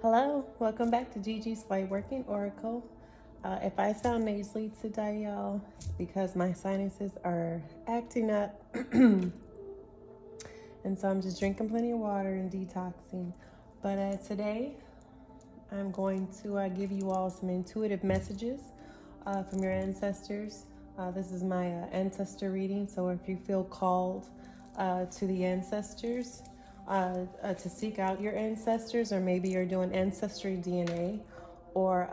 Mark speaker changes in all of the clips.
Speaker 1: Hello, welcome back to Gigi's Lightworking Oracle. If I sound nasally today, y'all, it's because my sinuses are acting up. And so I'm just drinking plenty of water and detoxing. But today, I'm going to give you all some intuitive messages from your ancestors. This is my ancestor reading, so if you feel called to the ancestors, to seek out your ancestors, or maybe you're doing ancestry DNA, or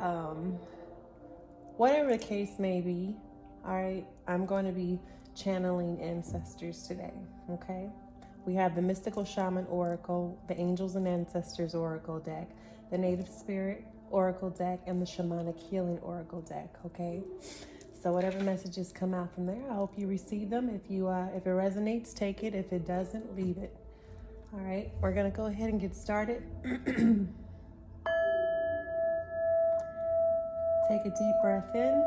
Speaker 1: whatever the case may be, all right, I'm going to be channeling ancestors today, okay? We have the Mystical Shaman Oracle, the Angels and Ancestors Oracle deck, the Native Spirit Oracle deck, and the Shamanic Healing Oracle deck, okay? So whatever messages come out from there, I hope you receive them. If it resonates, take it. If it doesn't, leave it. All right, we're gonna go ahead and get started. Take a deep breath in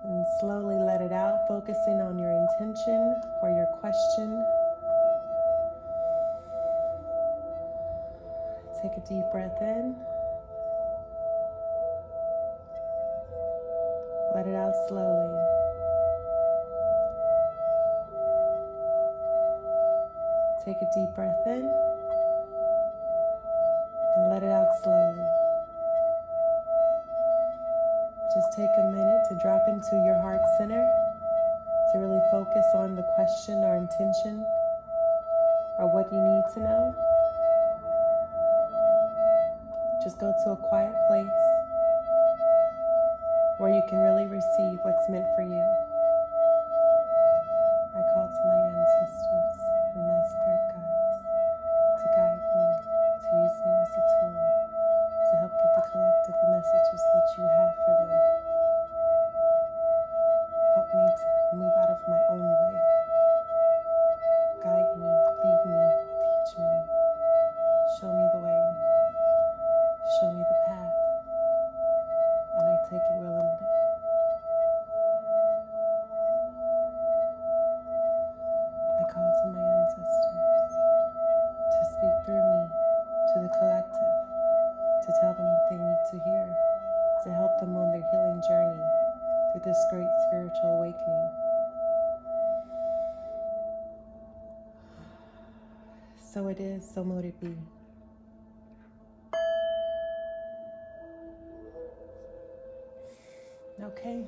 Speaker 1: and slowly let it out, focusing on your intention or your question. Take a deep breath in. Let it out slowly. Take a deep breath in and let it out slowly. Just take a minute to drop into your heart center to really focus on the question or intention or what you need to know. Just go to a quiet place where you can really receive what's meant for you. I call to my ancestors and my spirit guides to guide me, to use me as a tool to help get the collective messages that you have for them. Help me to move out of my own way. Guide me, lead me, teach me, show me the way, show me the path, and I take it willingly. I call to my ancestors to speak through me to the collective, to tell them what they need to hear, to help them on their healing journey through this great spiritual awakening. So it is, so mote it be. Okay.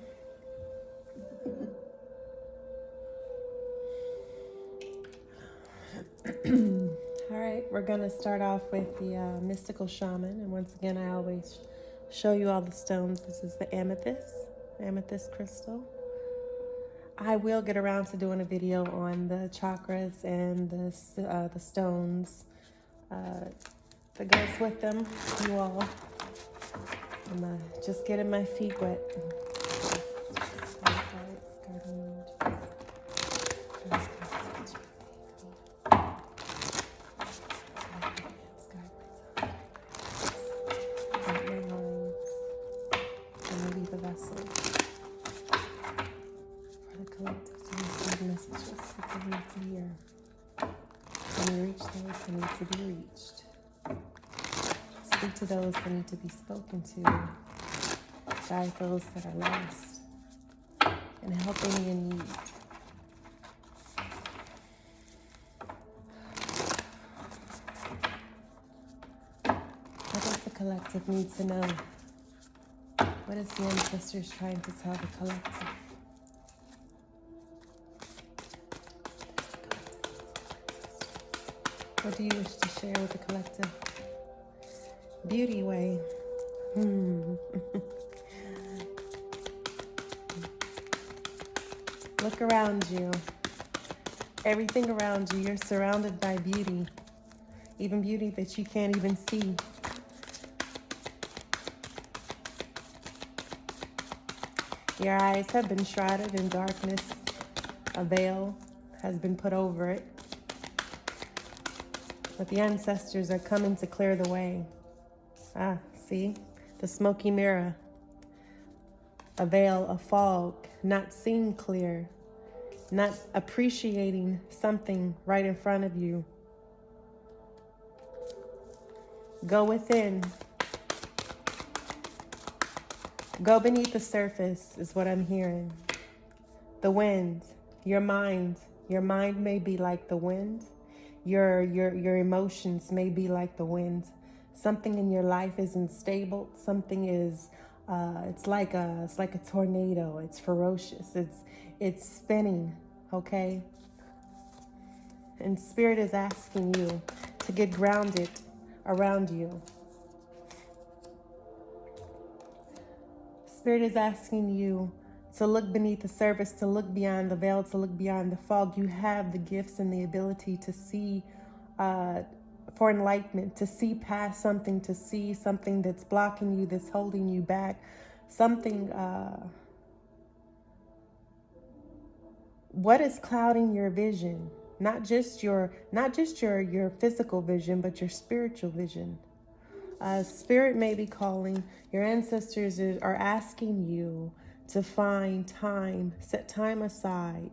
Speaker 1: All right, we're going to start off with the Mystical Shaman. And once again, I always show you all the stones. This is the amethyst crystal. I will get around to doing a video on the chakras and the stones that goes with them, you all. I'm just getting my feet wet. Speak to those that need to be spoken to, guide those that are lost, and help any in need. What does the collective need to know? What is the ancestors trying to tell the collective? What do you wish to share with the collective? Beauty way. Look around you. Everything around you, you're surrounded by beauty. Even beauty that you can't even see. Your eyes have been shrouded in darkness. A veil has been put over it. But the ancestors are coming to clear the way. See? The smoky mirror. A veil, a fog, not seeing clear, not appreciating something right in front of you. Go within. Go beneath the surface is what I'm hearing. The wind, your mind may be like the wind. Your emotions may be like the wind. Something in your life is unstable. Something is, it's like a tornado. It's ferocious. It's spinning. Okay. And Spirit is asking you to get grounded around you. Spirit is asking you to look beneath the surface, to look beyond the veil, to look beyond the fog. You have the gifts and the ability to see for enlightenment, to see past something, to see something that's blocking you, that's holding you back, something. What is clouding your vision? Not just your physical vision, but your spiritual vision. Spirit may be calling. Your ancestors are asking you to find time, set time aside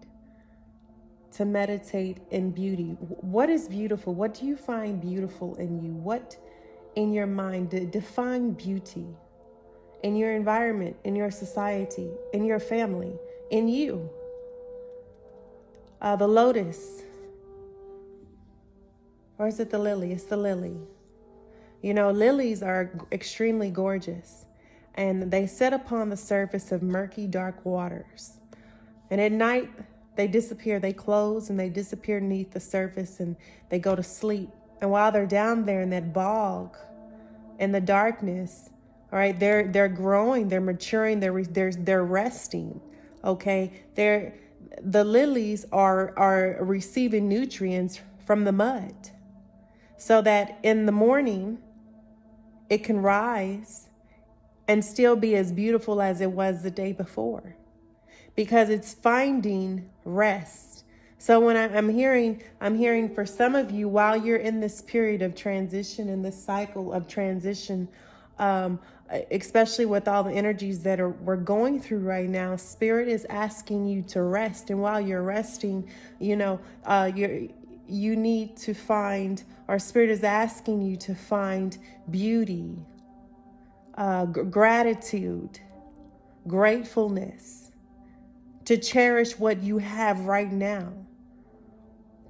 Speaker 1: to meditate in beauty. What is beautiful? What do you find beautiful in you? What in your mind? Define beauty in your environment, in your society, in your family, in you. The lotus. Or is it the lily? It's the lily. You know, lilies are extremely gorgeous, and they sit upon the surface of murky, dark waters. And at night, they disappear. They close and they disappear beneath the surface, and they go to sleep. And while they're down there in that bog, in the darkness, all right, they're growing, they're maturing, they're resting. Okay, the lilies are receiving nutrients from the mud, so that in the morning it can rise and still be as beautiful as it was the day before, because it's finding rest. So when I'm hearing for some of you, while you're in this period of transition, in this cycle of transition, especially with all the energies that we're going through right now, Spirit is asking you to rest. And while you're resting, you know, you need to find, or Spirit is asking you to find beauty, gratitude, gratefulness, to cherish what you have right now,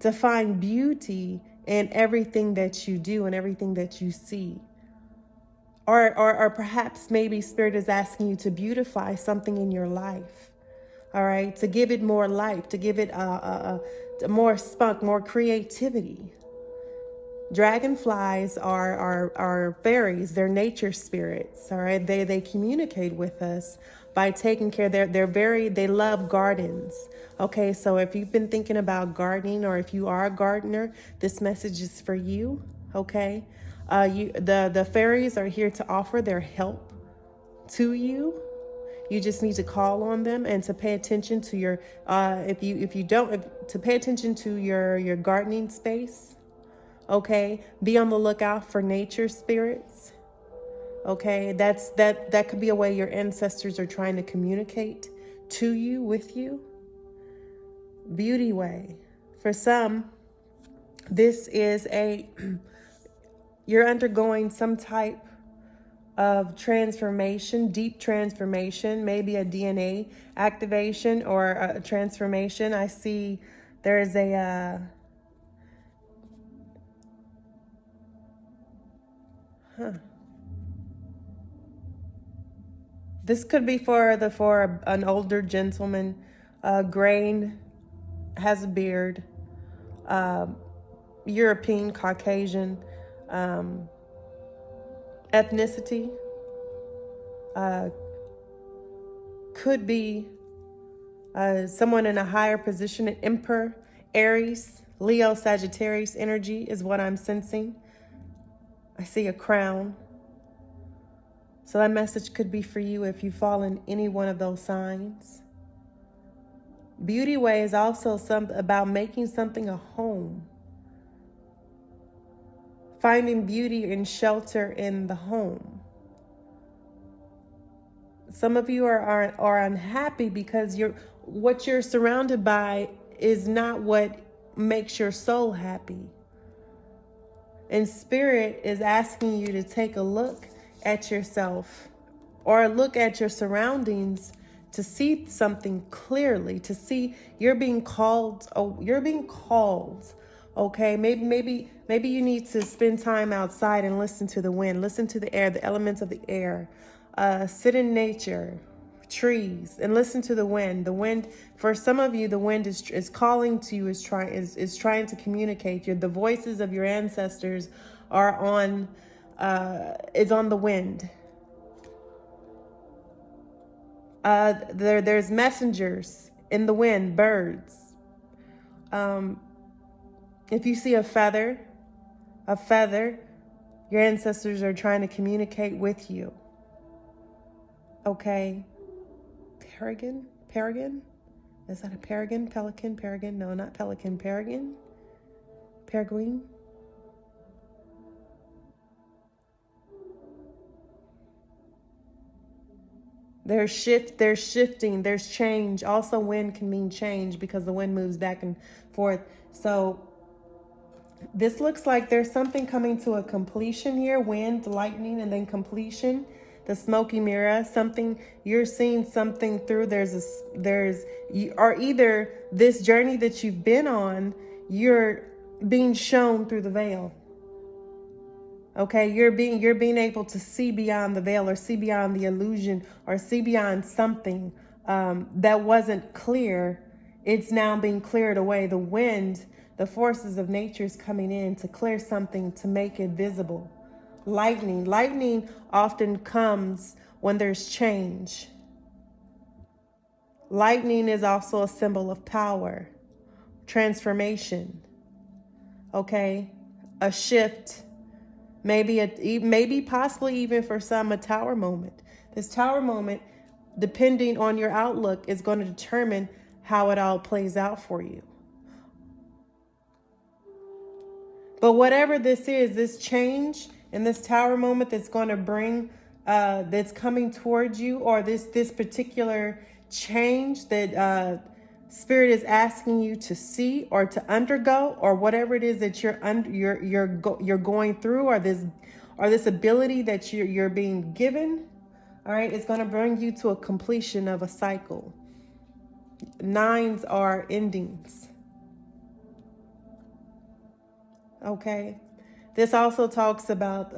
Speaker 1: to find beauty in everything that you do and everything that you see. Or perhaps maybe Spirit is asking you to beautify something in your life. All right, to give it more life, to give it more spunk, more creativity. Dragonflies are fairies. They're nature spirits. All right, they communicate with us by taking care. They love gardens. Okay, so if you've been thinking about gardening, or if you are a gardener, this message is for you. Okay, the fairies are here to offer their help to you. You just need to call on them and to pay attention to your, to pay attention to your gardening space. Okay, be on the lookout for nature spirits. Okay, that could be a way your ancestors are trying to communicate to you, with you. Beauty way. For some, this is you're undergoing some type of transformation, deep transformation, maybe a DNA activation or a transformation. I see there's this could be for an older gentleman, grain, has a beard, European, Caucasian, ethnicity, could be someone in a higher position, an emperor, Aries, Leo, Sagittarius energy is what I'm sensing. I see a crown. So that message could be for you if you fall in any one of those signs. Beauty way is also about making something a home. Finding beauty and shelter in the home. Some of you are unhappy because what you're surrounded by is not what makes your soul happy. And Spirit is asking you to take a look at yourself or look at your surroundings to see something clearly, to see you're being called. Oh, you're being called. Okay, maybe you need to spend time outside and listen to the wind, listen to the air, the elements of the air. Sit in nature, trees, and listen to the wind. The wind, for some of you, the wind is calling to you, is trying to communicate. The voices of your ancestors are on is on the wind. There's messengers in the wind, birds. If you see a feather, your ancestors are trying to communicate with you. Okay. Peregrine? Is that a peregrine? Pelican? Peregrine? No, not pelican. Peregrine? Peregrine? There's shifting, there's change. Also, wind can mean change because the wind moves back and forth. So this looks like there's something coming to a completion here. Wind, lightning, and then completion. The smoky mirror, something you're seeing something through. Or either this journey that you've been on, you're being shown through the veil. Okay, you're being able to see beyond the veil, or see beyond the illusion, or see beyond something that wasn't clear. It's now being cleared away. The wind, the forces of nature is coming in to clear something, to make it visible. Lightning often comes when there's change. Lightning is also a symbol of power, transformation. Okay, a shift. Maybe possibly even for some, a tower moment. This tower moment, depending on your outlook, is going to determine how it all plays out for you. But whatever this is, this change and this tower moment that's going to bring, that's coming towards you, or this particular change that Spirit is asking you to see or to undergo, or whatever it is that you're going through, or this ability that you're being given, all right, it's going to bring you to a completion of a cycle. 9s are endings. Okay, this also talks about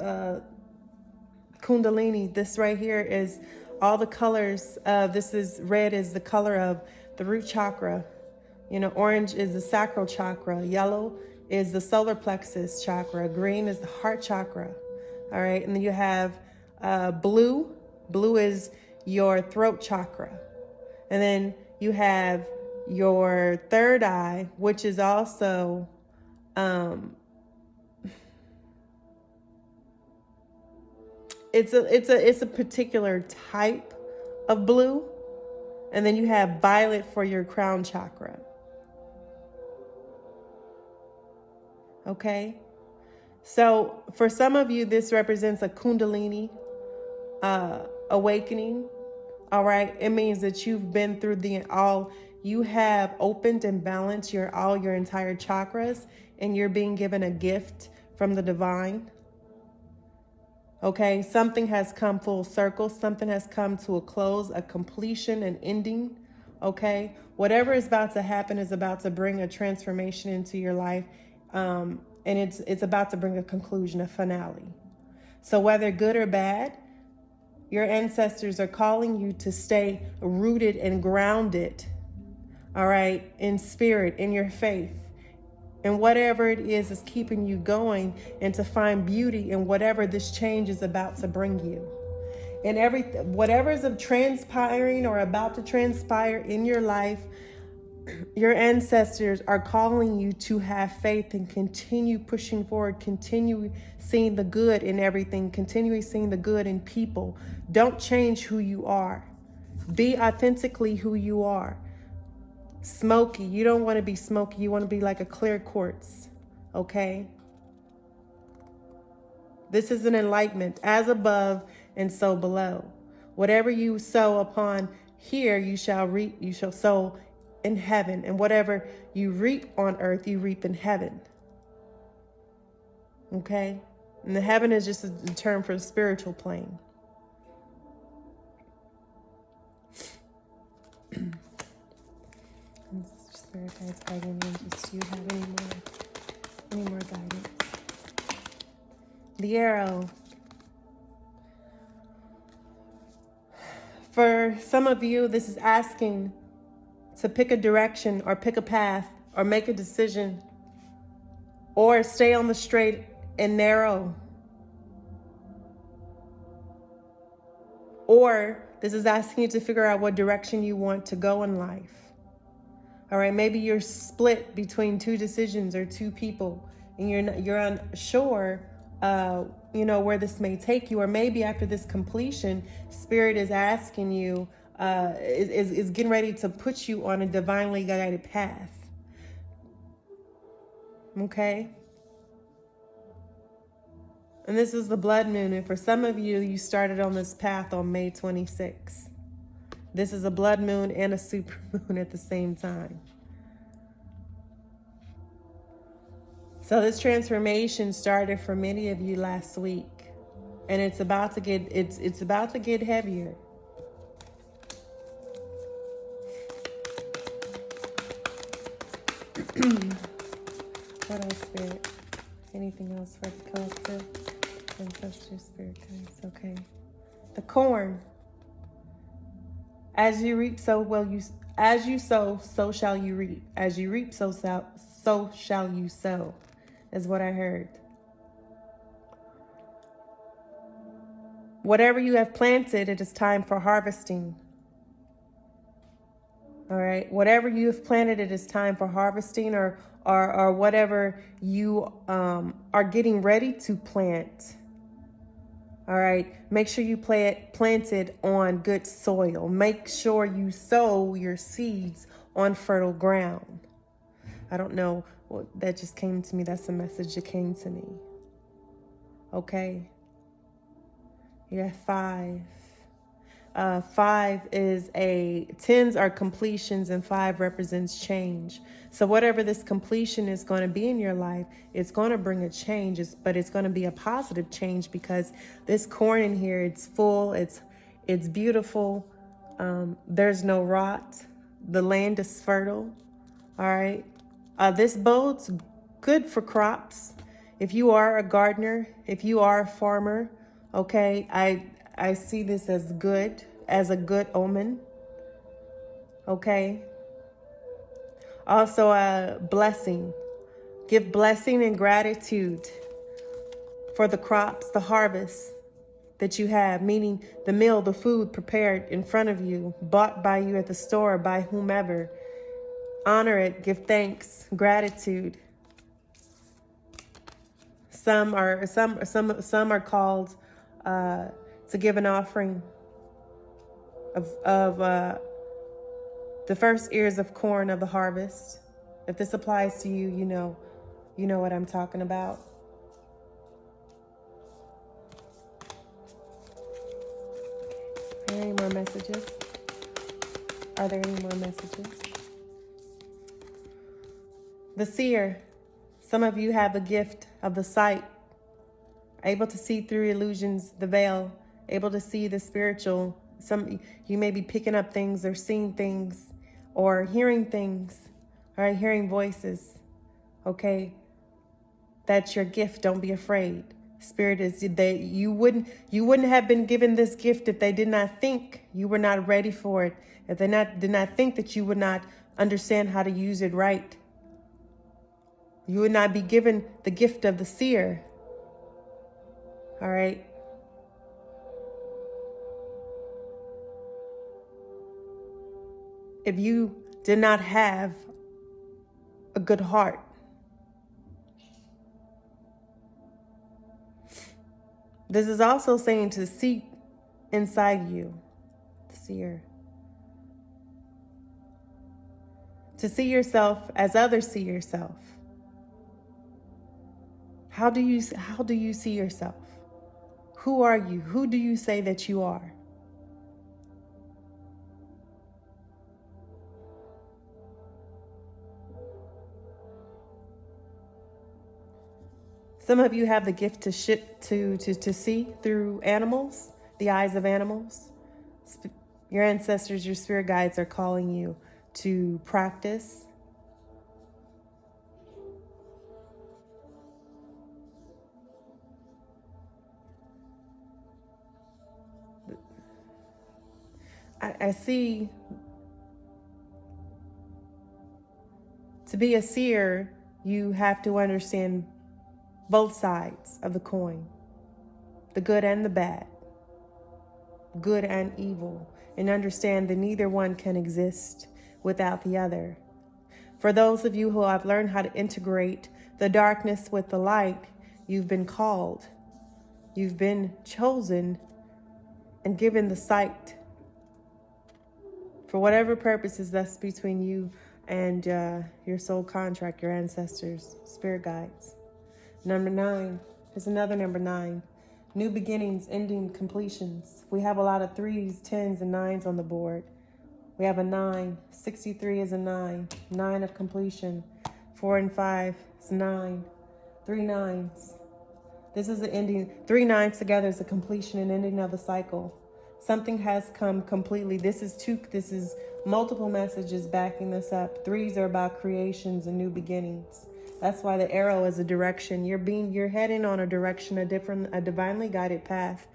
Speaker 1: Kundalini. This right here is all the colors. This is red, is the color of the root chakra. You know, orange is the sacral chakra. Yellow is the solar plexus chakra. Green is the heart chakra. All right, and then you have blue. Blue is your throat chakra. And then you have your third eye, which is also it's a particular type of blue. And then you have violet for your crown chakra. Okay. So for some of you, this represents a Kundalini awakening. All right. It means that you've been through you have opened and balanced your entire chakras, and you're being given a gift from the divine. Okay, something has come full circle. Something has come to a close, a completion, an ending. Okay, whatever is about to happen is about to bring a transformation into your life, and it's about to bring a conclusion, a finale. So whether good or bad, your ancestors are calling you to stay rooted and grounded. All right, in spirit, in your faith. And whatever it is keeping you going, and to find beauty in whatever this change is about to bring you. And whatever is transpiring or about to transpire in your life, your ancestors are calling you to have faith and continue pushing forward, continue seeing the good in everything, continue seeing the good in people. Don't change who you are. Be authentically who you are. Smoky, you don't want to be smoky. You want to be like a clear quartz. Okay? This is an enlightenment. As above and so below. Whatever you sow upon here, you shall reap. You shall sow in heaven. And whatever you reap on earth, you reap in heaven. Okay? And the heaven is just a term for the spiritual plane. Spirit guides, guardian angels, do you have any more guidance? The arrow. For some of you, this is asking to pick a direction or pick a path or make a decision or stay on the straight and narrow. Or this is asking you to figure out what direction you want to go in life. All right, maybe you're split between two decisions or two people, and you're unsure, where this may take you. Or maybe after this completion, Spirit is asking you, is getting ready to put you on a divinely guided path. Okay. And this is the blood moon, and for some of you, you started on this path on May 26th. This is a blood moon and a super moon at the same time. So this transformation started for many of you last week, and it's about to get heavier. What else, Spirit? Anything else for the collective? Ancestor, Spirit guides. Okay. The corn. As you reap, so sow, so shall you reap. As you reap, so shall you sow, is what I heard. Whatever you have planted, it is time for harvesting. All right. Whatever you have planted, it is time for harvesting, or whatever you are getting ready to plant. All right. Make sure you plant it on good soil. Make sure you sow your seeds on fertile ground. I don't know what that just came to me. That's a message that came to me. Okay. You got 5. 5 is 10s are completions, and 5 represents change. So whatever this completion is going to be in your life, it's going to bring a change, but it's going to be a positive change, because this corn in here, it's full, it's beautiful. There's no rot. The land is fertile. All right. This bode's good for crops. If you are a gardener, if you are a farmer, okay, I see this as a good omen. Okay. Also a blessing. Give blessing and gratitude for the crops, the harvest that you have, meaning the meal, the food prepared in front of you, bought by you at the store, by whomever. Honor it, give thanks, gratitude. Some are called to give an offering of the first ears of corn of the harvest. If this applies to you, you know what I'm talking about. Are there any more messages? Are there any more messages? The seer. Some of you have a gift of the sight, able to see through illusions, the veil, able to see the spiritual. You may be picking up things or seeing things or hearing things, all right, hearing voices. Okay, that's your gift. Don't be afraid. Spirit is that you wouldn't have been given this gift if they did not think you were not ready for it. If they did not think that you would not understand how to use it right. You would not be given the gift of the seer. All right. If you did not have a good heart. This is also saying to seek inside you, the seer. To see yourself as others see yourself. How do you see yourself? Who are you? Who do you say that you are? Some of you have the gift to see through animals, the eyes of animals. Your ancestors, your spirit guides are calling you to practice. I see, to be a seer, you have to understand both sides of the coin, the good and the bad, good and evil, and understand that neither one can exist without the other. For those of you who have learned how to integrate the darkness with the light, you've been called, you've been chosen, and given the sight for whatever purposes that's between you and your soul contract, your ancestors, spirit guides. Number 9, there's another number 9. New beginnings, ending, completions. We have a lot of 3s, 10s, and 9s on the board. We have a 9. 63 is a 9. 9 of completion. 4 and 5 is 9. 3 9s. This is the ending. 3 9s together is a completion and ending of the cycle. Something has come completely. This is multiple messages backing this up. 3s are about creations and new beginnings. That's why the arrow is a direction. You're heading on a direction, a divinely guided path.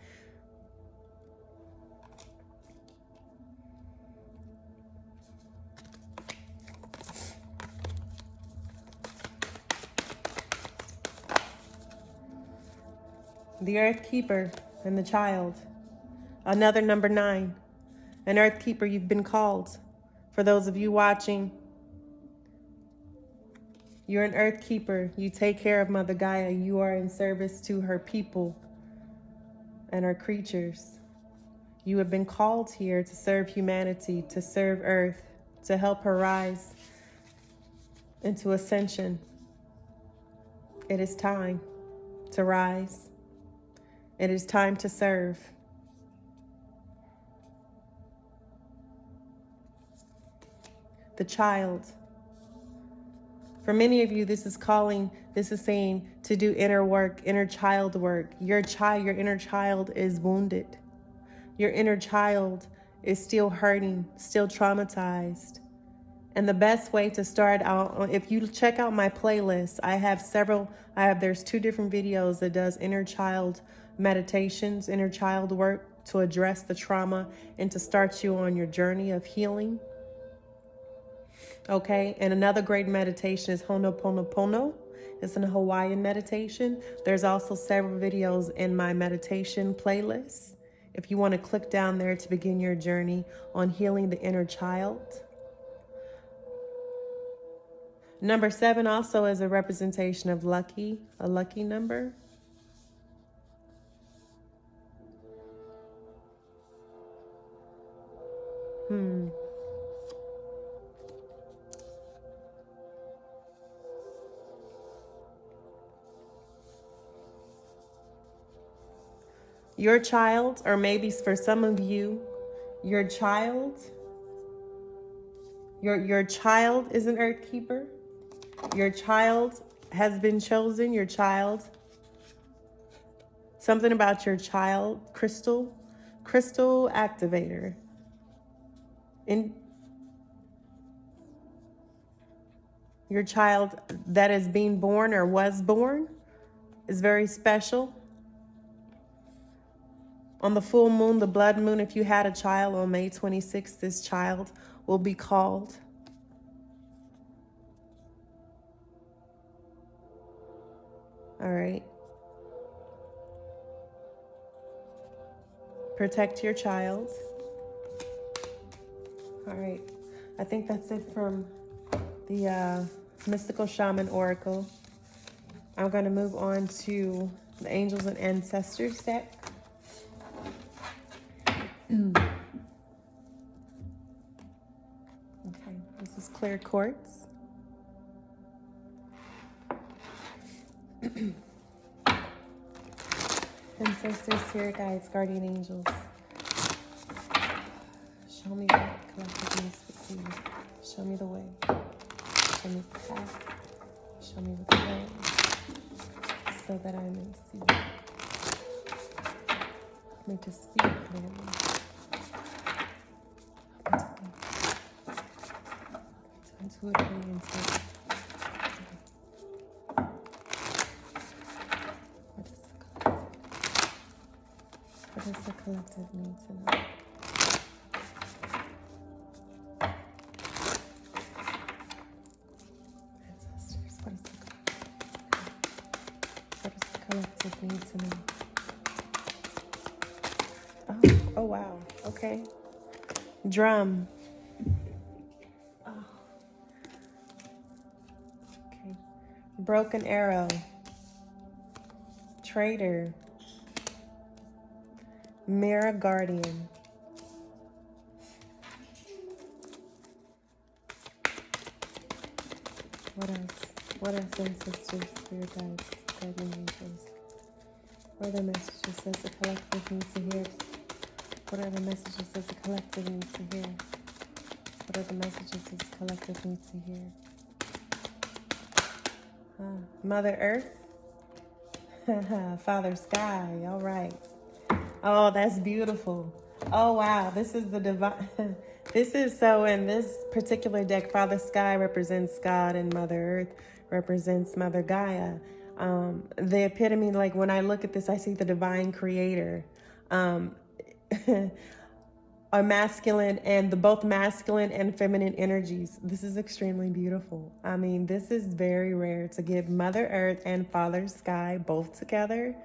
Speaker 1: The Earth Keeper and the Child. Another number 9. An Earth Keeper, you've been called. For those of you watching, you're an Earth Keeper. You take care of Mother Gaia. You are in service to her people and her creatures. You have been called here to serve humanity, to serve Earth, to help her rise into ascension. It is time to rise. It is time to serve. The Child. For many of you, this is saying to do inner work, inner child work. Your inner child is wounded. Your inner child is still hurting, still traumatized. And the best way to start out, if you check out my playlist, there's 2 different videos that does inner child meditations, inner child work to address the trauma and to start you on your journey of healing. Okay, and another great meditation is Ho'oponopono. It's a Hawaiian meditation. There's also several videos in my meditation playlist if you want to click down there to begin your journey on healing the inner child. Number 7 also is a representation of lucky, a lucky number. Your child, or maybe for some of you, your child is an Earth Keeper. Your child has been chosen. Your child, something about your child, crystal activator. Your child that is being born or was born is very special. On the full moon, the blood moon, if you had a child on May 26th, this child will be called. All right. Protect your child. All right. I think that's it from the Mystical Shaman Oracle. I'm going to move on to the Angels and Ancestors deck. Okay, this is clear quartz. Ancestors, spirit guides, guardian angels. Show me what collective needs to see. Show me the way. Show me the path. Show me the way. so that I may see. Help me to speak clearly. Intuitively into what does the collective need to know? Ancestors, what does the collective need to know? Oh wow, okay. Drum. Okay. Broken arrow. Traitor. Mirror guardian. What else? What else, ancestors, spirit guides, guardian angels? What are the messages that the collective needs to hear? What are the messages that the collective needs to hear? What are the messages that the collective needs to hear? Mother Earth, Father Sky, all right. Oh, that's beautiful. Oh, wow, this is the divine. This is so in this particular deck, Father Sky represents God and Mother Earth represents Mother Gaia. The epitome, like when I look at this, I see the divine creator. A masculine and both masculine and feminine energies. This is extremely beautiful. I mean, this is very rare to get Mother Earth and Father Sky both together.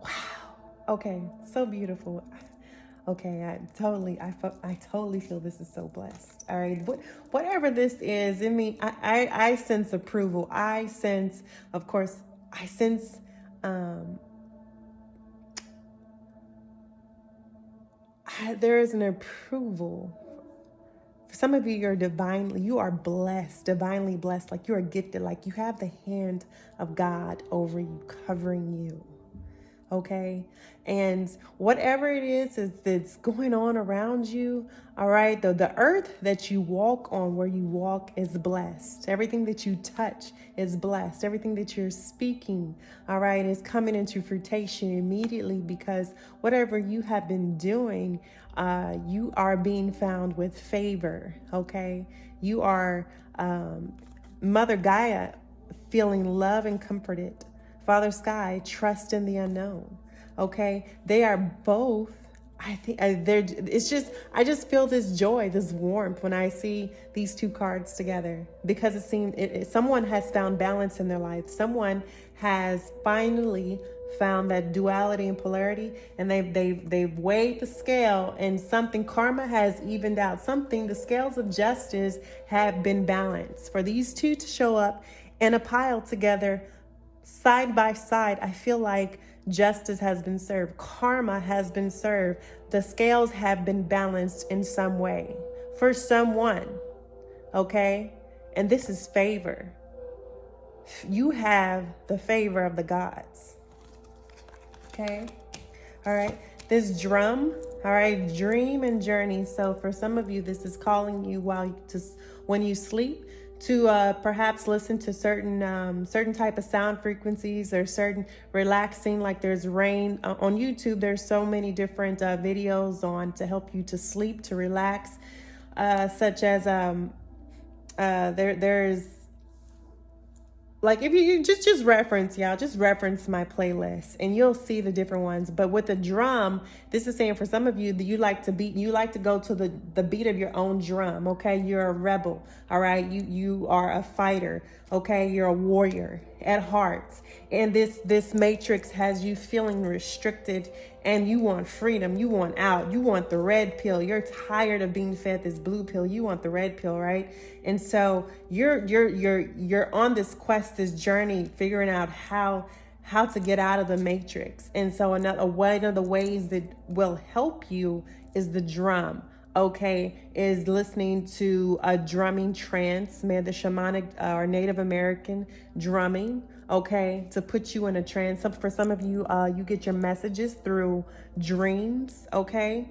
Speaker 1: Wow. Okay, so beautiful. Okay, I totally feel this is so blessed. All right, whatever this is, I mean, I sense approval. I sense, of course, I sense. There is an approval. For some of you, you are blessed, divinely blessed, like you are gifted, like you have the hand of God over you, covering you. Okay. And whatever it is that's going on around you, all right, the earth that you walk on, where you walk, is blessed. Everything that you touch is blessed. Everything that you're speaking, all right, is coming into fruition immediately, because whatever you have been doing, you are being found with favor. Okay. You are Mother Gaia feeling love and comforted. Father Sky, trust in the unknown. Okay, they are both. I think it's just, I just feel this joy, this warmth when I see these two cards together, because it seems someone has found balance in their life. Someone has finally found that duality and polarity, and they've weighed the scale, and something, karma has evened out. Something, the scales of justice have been balanced. For these two to show up in a pile together, side by side, I feel like justice has been served. Karma has been served. The scales have been balanced in some way for someone. Okay? And this is favor. You have the favor of the gods. Okay? All right. This drum, all right, dream and journey. So for some of you, this is calling you when you sleep, to perhaps listen to certain type of sound frequencies, or certain relaxing, like there's rain on YouTube. There's so many different videos on to help you to sleep, to relax, such as there's like, if you just reference, y'all, just reference my playlist and you'll see the different ones. But with the drum, this is saying for some of you that you like to go to the beat of your own drum. Okay. You're a rebel. All right. You are a fighter. Okay. You're a warrior at heart. And this matrix has you feeling restricted, and you want freedom. You want out. You want the red pill. You're tired of being fed this blue pill. You want the red pill, right? And so you're on this quest, this journey, figuring out how to get out of the matrix. And so one of the ways that will help you is the drum. Okay, is listening to a drumming trance, the shamanic or Native American drumming. Okay, to put you in a trance. For some of you, you get your messages through dreams. Okay,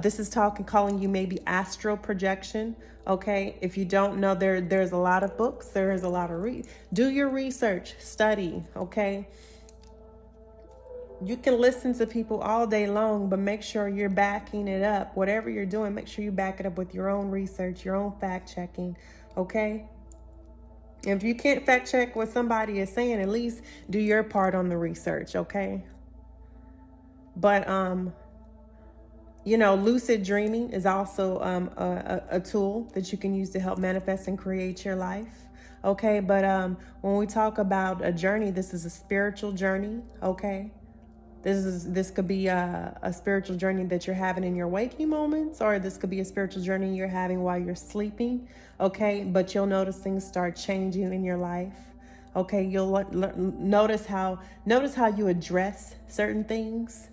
Speaker 1: This is calling you maybe astral projection. Okay, if you don't know, there's a lot of books. There is a lot of do your research, study. Okay, you can listen to people all day long, but make sure you're backing it up. Whatever you're doing, make sure you back it up with your own research, your own fact checking. Okay. If you can't fact check what somebody is saying, at least do your part on the research. Okay. But lucid dreaming is also a tool that you can use to help manifest and create your life. Okay, but when we talk about a journey, this is a spiritual journey. Okay, this could be a spiritual journey that you're having in your waking moments, or this could be a spiritual journey you're having while you're sleeping. Okay, but you'll notice things start changing in your life. Okay, you'll notice how you address certain things.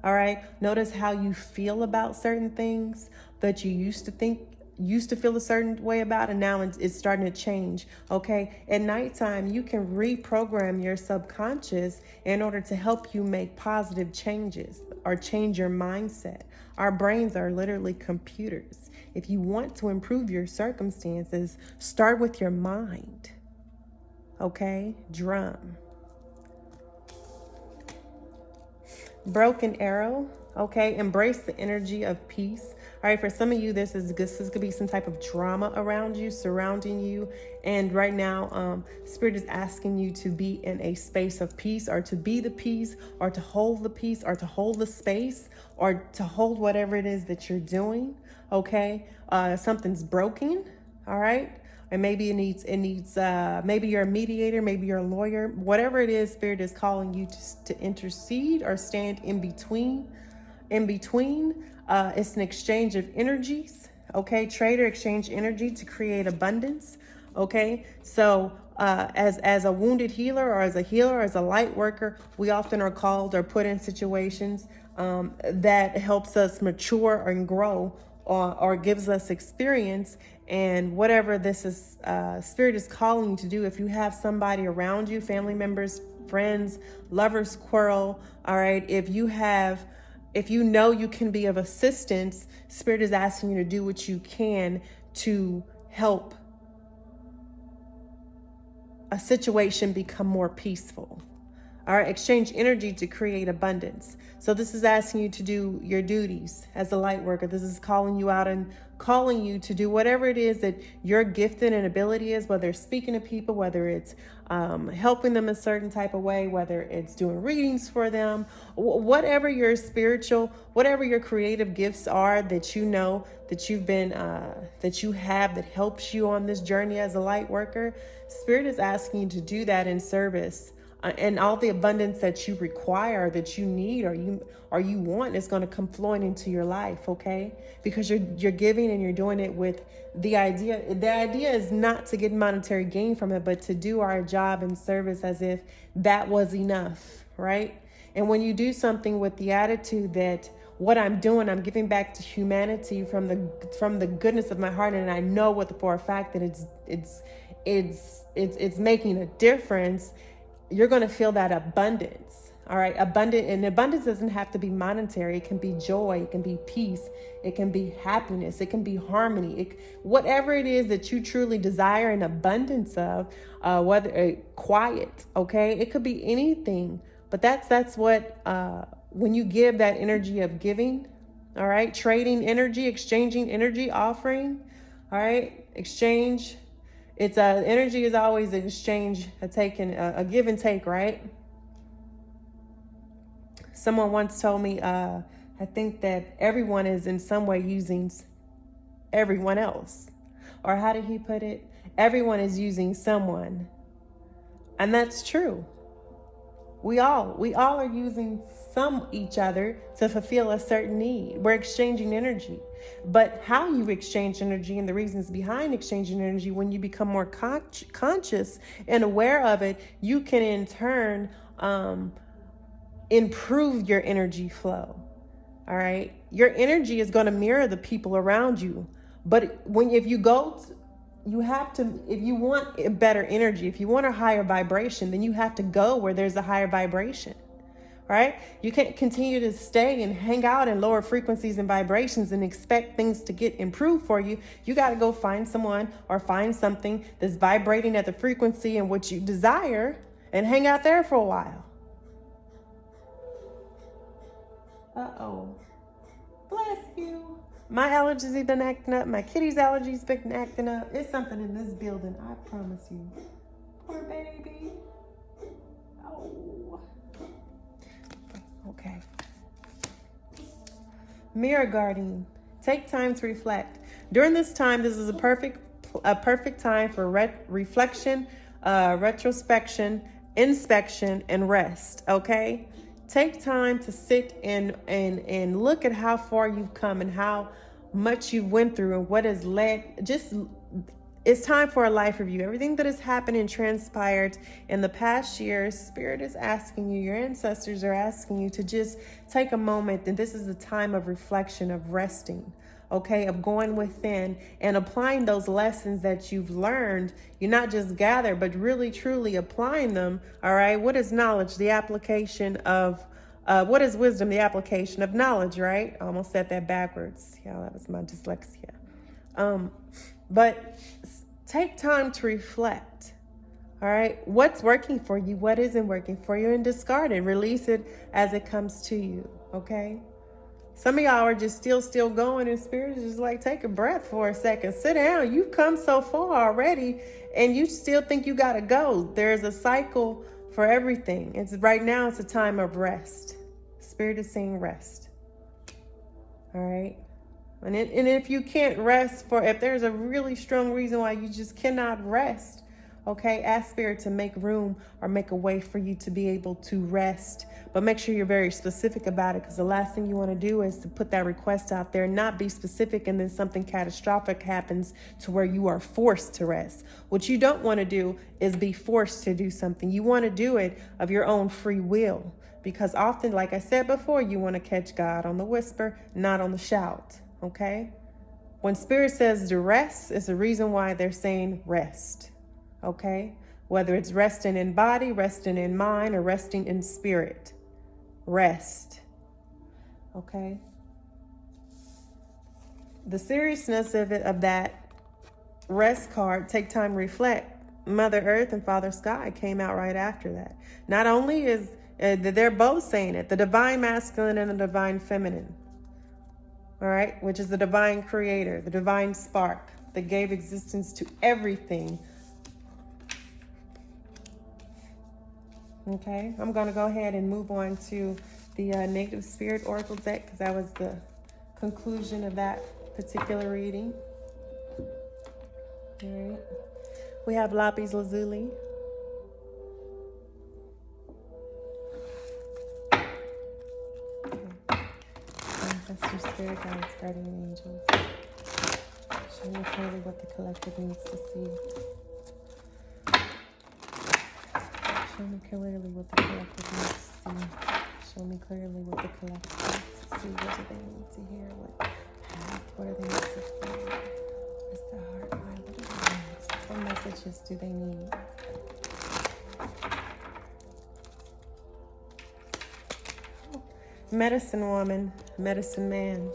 Speaker 1: All right. Notice how you feel about certain things that you used to feel a certain way about, and now it's starting to change. Okay. At nighttime, you can reprogram your subconscious in order to help you make positive changes or change your mindset. Our brains are literally computers. If you want to improve your circumstances, start with your mind. Okay. Drum. Broken arrow. Okay, embrace the energy of peace. All right, for some of you, this could be some type of drama around you, surrounding you, and right now, Spirit is asking you to be in a space of peace, or to be the peace, or to hold the peace, or to hold the space, or to hold whatever it is that you're doing. Okay, something's broken. All right. And maybe it needs, maybe you're a mediator, maybe you're a lawyer, whatever it is, Spirit is calling you to intercede or stand in between. It's an exchange of energies. Okay. Trade or exchange energy to create abundance. Okay. So, as a wounded healer, or as a healer, or as a light worker, we often are called or put in situations, that helps us mature and grow, or gives us experience. And whatever this is, Spirit is calling you to do, if you have somebody around you, family members, friends, lovers quarrel, all right, if you know you can be of assistance, Spirit is asking you to do what you can to help a situation become more peaceful. All right, exchange energy to create abundance. So this is asking you to do your duties as a light worker. This is calling you out and calling you to do whatever it is that your gifted and ability is, whether it's speaking to people, whether it's helping them a certain type of way, whether it's doing readings for them, whatever your spiritual, whatever your creative gifts are that you know that you've been, that you have, that helps you on this journey as a light worker. Spirit is asking you to do that in service. And all the abundance that you require, that you need, or you want, is going to come flowing into your life. Okay, because you're giving and you're doing it with the idea. The idea is not to get monetary gain from it, but to do our job and service as if that was enough, right? And when you do something with the attitude that what I'm doing, I'm giving back to humanity from the goodness of my heart, and I know for a fact that it's making a difference, you're going to feel that abundance. All right. Abundance doesn't have to be monetary. It can be joy. It can be peace. It can be happiness. It can be harmony. Whatever it is that you truly desire an abundance of, whether quiet. Okay. It could be anything, but that's what, when you give that energy of giving, all right, trading energy, exchanging energy, offering, all right, exchange. It's energy is always an exchange, a give and take, right? Someone once told me, I think that everyone is in some way using everyone else. Or how did he put it? Everyone is using someone. And that's true. We all are using each other to fulfill a certain need. We're exchanging energy. But how you exchange energy and the reasons behind exchanging energy, when you become more conscious and aware of it, you can in turn improve your energy flow. All right. Your energy is going to mirror the people around you. But if you want a better energy, if you want a higher vibration, then you have to go where there's a higher vibration. right? You can't continue to stay and hang out in lower frequencies and vibrations and expect things to get improved for you. You got to go find someone or find something that's vibrating at the frequency in which you desire and hang out there for a while. Uh-oh. Bless you. My allergies have been acting up. My kitty's allergies been acting up. It's something in this building, I promise you. Poor baby. Oh. Okay. Mirror guarding. Take time to reflect. During this time, this is a perfect time for reflection, retrospection, inspection, and rest. Okay. Take time to sit and look at how far you've come and how much you went through and what has led. It's time for a life review. Everything that has happened and transpired in the past year, Spirit is asking you, your ancestors are asking you to just take a moment. And this is a time of reflection, of resting, okay, of going within and applying those lessons that you've learned. You're not just gather, but really, truly applying them. All right. What is knowledge? The application of, what is wisdom? The application of knowledge, right? I almost said that backwards. Yeah, that was my dyslexia. But take time to reflect. All right. What's working for you? What isn't working for you? And discard it. Release it as it comes to you. Okay. Some of y'all are just still going, and Spirit is just like, take a breath for a second. Sit down. You've come so far already, and you still think you got to go. There's a cycle for everything. Right now, it's a time of rest. Spirit is saying rest. All right. And if you can't rest, if there's a really strong reason why you just cannot rest, okay, ask Spirit to make room or make a way for you to be able to rest. But make sure you're very specific about it, because the last thing you want to do is to put that request out there and not be specific, and then something catastrophic happens to where you are forced to rest. What you don't want to do is be forced to do something. You want to do it of your own free will, because often, like I said before, you want to catch God on the whisper, not on the shout. Okay? When Spirit says to rest, it's a reason why they're saying rest. Okay? Whether it's resting in body, resting in mind, or resting in spirit. Rest. Okay? The seriousness of that rest card, take time, reflect. Mother Earth and Father Sky came out right after that. Not only is they're both saying it, the divine masculine and the divine feminine. All right, which is the divine creator, the divine spark that gave existence to everything. Okay, I'm going to go ahead and move on to the Native Spirit Oracle deck, because that was the conclusion of that particular reading. All right, we have Lapis Lazuli. Ancestor Spirit Guides, Guardian Angels. Show me clearly what the collective needs to see. Show me clearly what the collective needs to see. Show me clearly what the collective needs to see. What do they need to hear? What do they need to feel? What's the heart? What do they need? What messages do they need? Medicine woman, medicine man.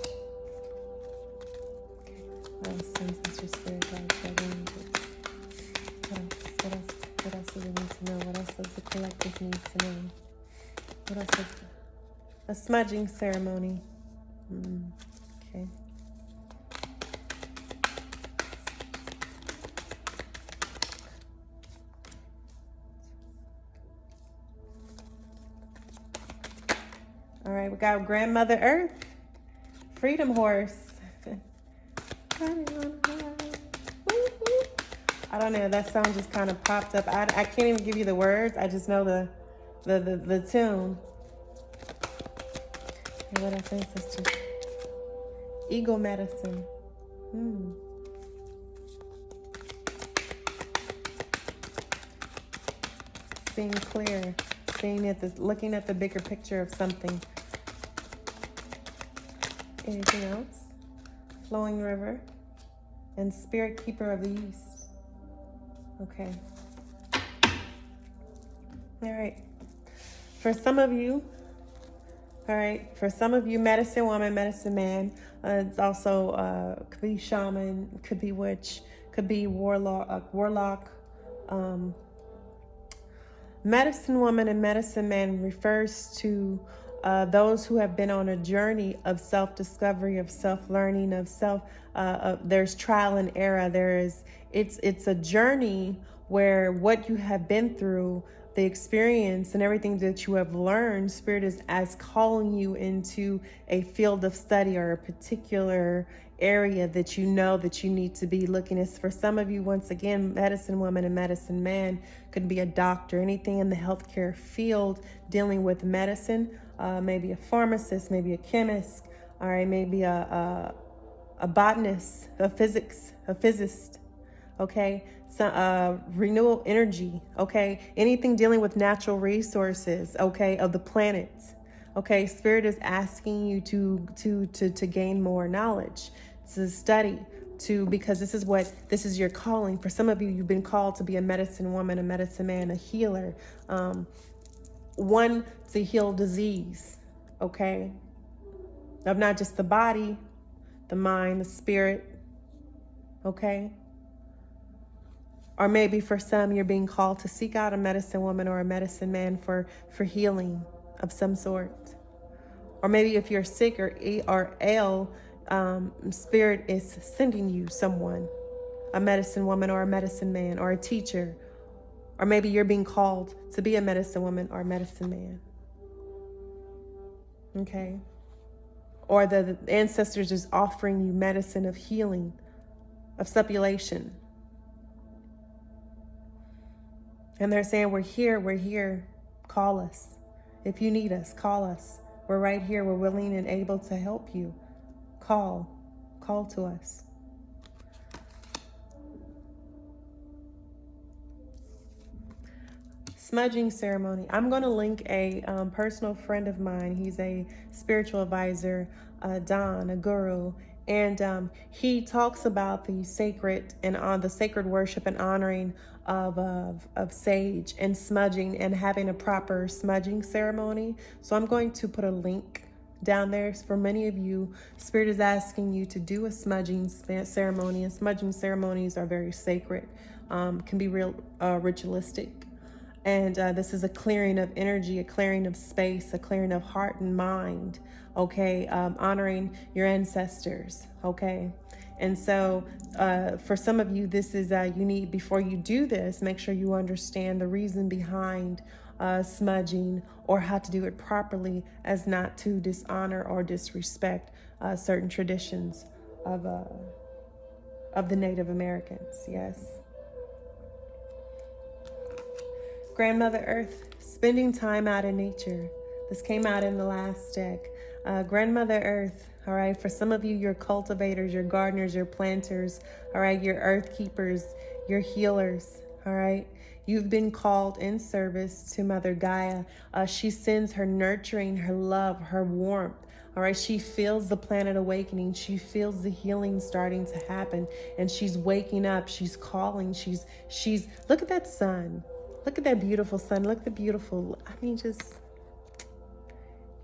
Speaker 1: Okay. Ancestor Spirit Guides, Guardian Angels. What else do they need to know? What else does the collective need to know? What else is a smudging ceremony? Okay. All right, we got Grandmother Earth, Freedom Horse. I don't know, that song just kind of popped up. I can't even give you the words. I just know the tune. And what else, ancestors? Eagle medicine. Seeing clear, looking at the bigger picture of something. Anything else? Flowing river and Spirit Keeper of the East. Okay. All right. For some of you, All right, for some of you, medicine woman, medicine man, it's also could be shaman, could be witch, could be warlock. Medicine woman and medicine man refers to those who have been on a journey of self-discovery, of self-learning, of there's trial and error. It's a journey where what you have been through, the experience and everything that you have learned, Spirit is as calling you into a field of study or a particular area that you know that you need to be looking. Is for some of you, once again, medicine woman and medicine man could be a doctor, anything in the healthcare field dealing with medicine, maybe a pharmacist, maybe a chemist, all right, maybe a botanist, a physicist, okay, so, renewable energy, okay, anything dealing with natural resources, okay, of the planet. Okay, Spirit is asking you to gain more knowledge, to study, because this is your calling. For some of you, you've been called to be a medicine woman, a medicine man, a healer, one to heal disease, okay, of not just the body, the mind, the spirit, okay. Or maybe for some, you're being called to seek out a medicine woman or a medicine man for healing of some sort. Or maybe if you're sick or ill, Spirit is sending you someone, a medicine woman or a medicine man or a teacher. Or maybe you're being called to be a medicine woman or a medicine man. Okay. Or the ancestors is offering you medicine of healing, of supplication. And they're saying, we're here, call us. If you need us, call us. We're right here, we're willing and able to help you. Call to us. Smudging ceremony. I'm going to link a personal friend of mine. He's a spiritual advisor, Don, a guru. And he talks about the sacred and on the sacred worship and honoring of sage and smudging and having a proper smudging ceremony. So I'm going to put a link down there. For many of you, Spirit is asking you to do a smudging ceremony, and smudging ceremonies are very sacred, can be real ritualistic. And this is a clearing of energy, a clearing of space, a clearing of heart and mind, okay? Honoring your ancestors, okay? And so for some of you, this is, you need, before you do this, make sure you understand the reason behind smudging or how to do it properly as not to dishonor or disrespect certain traditions of the Native Americans, yes. Grandmother Earth, spending time out in nature. This came out in the last deck. Grandmother Earth, all right, for some of you, you're cultivators, you're gardeners, you're planters, all right, you're earth keepers, you're healers, all right. You've been called in service to Mother Gaia. She sends her nurturing, her love, her warmth. All right, she feels the planet awakening. She feels the healing starting to happen, and she's waking up. She's calling. She's. Look at that sun. Look at that beautiful sun. Look at the beautiful. I mean, just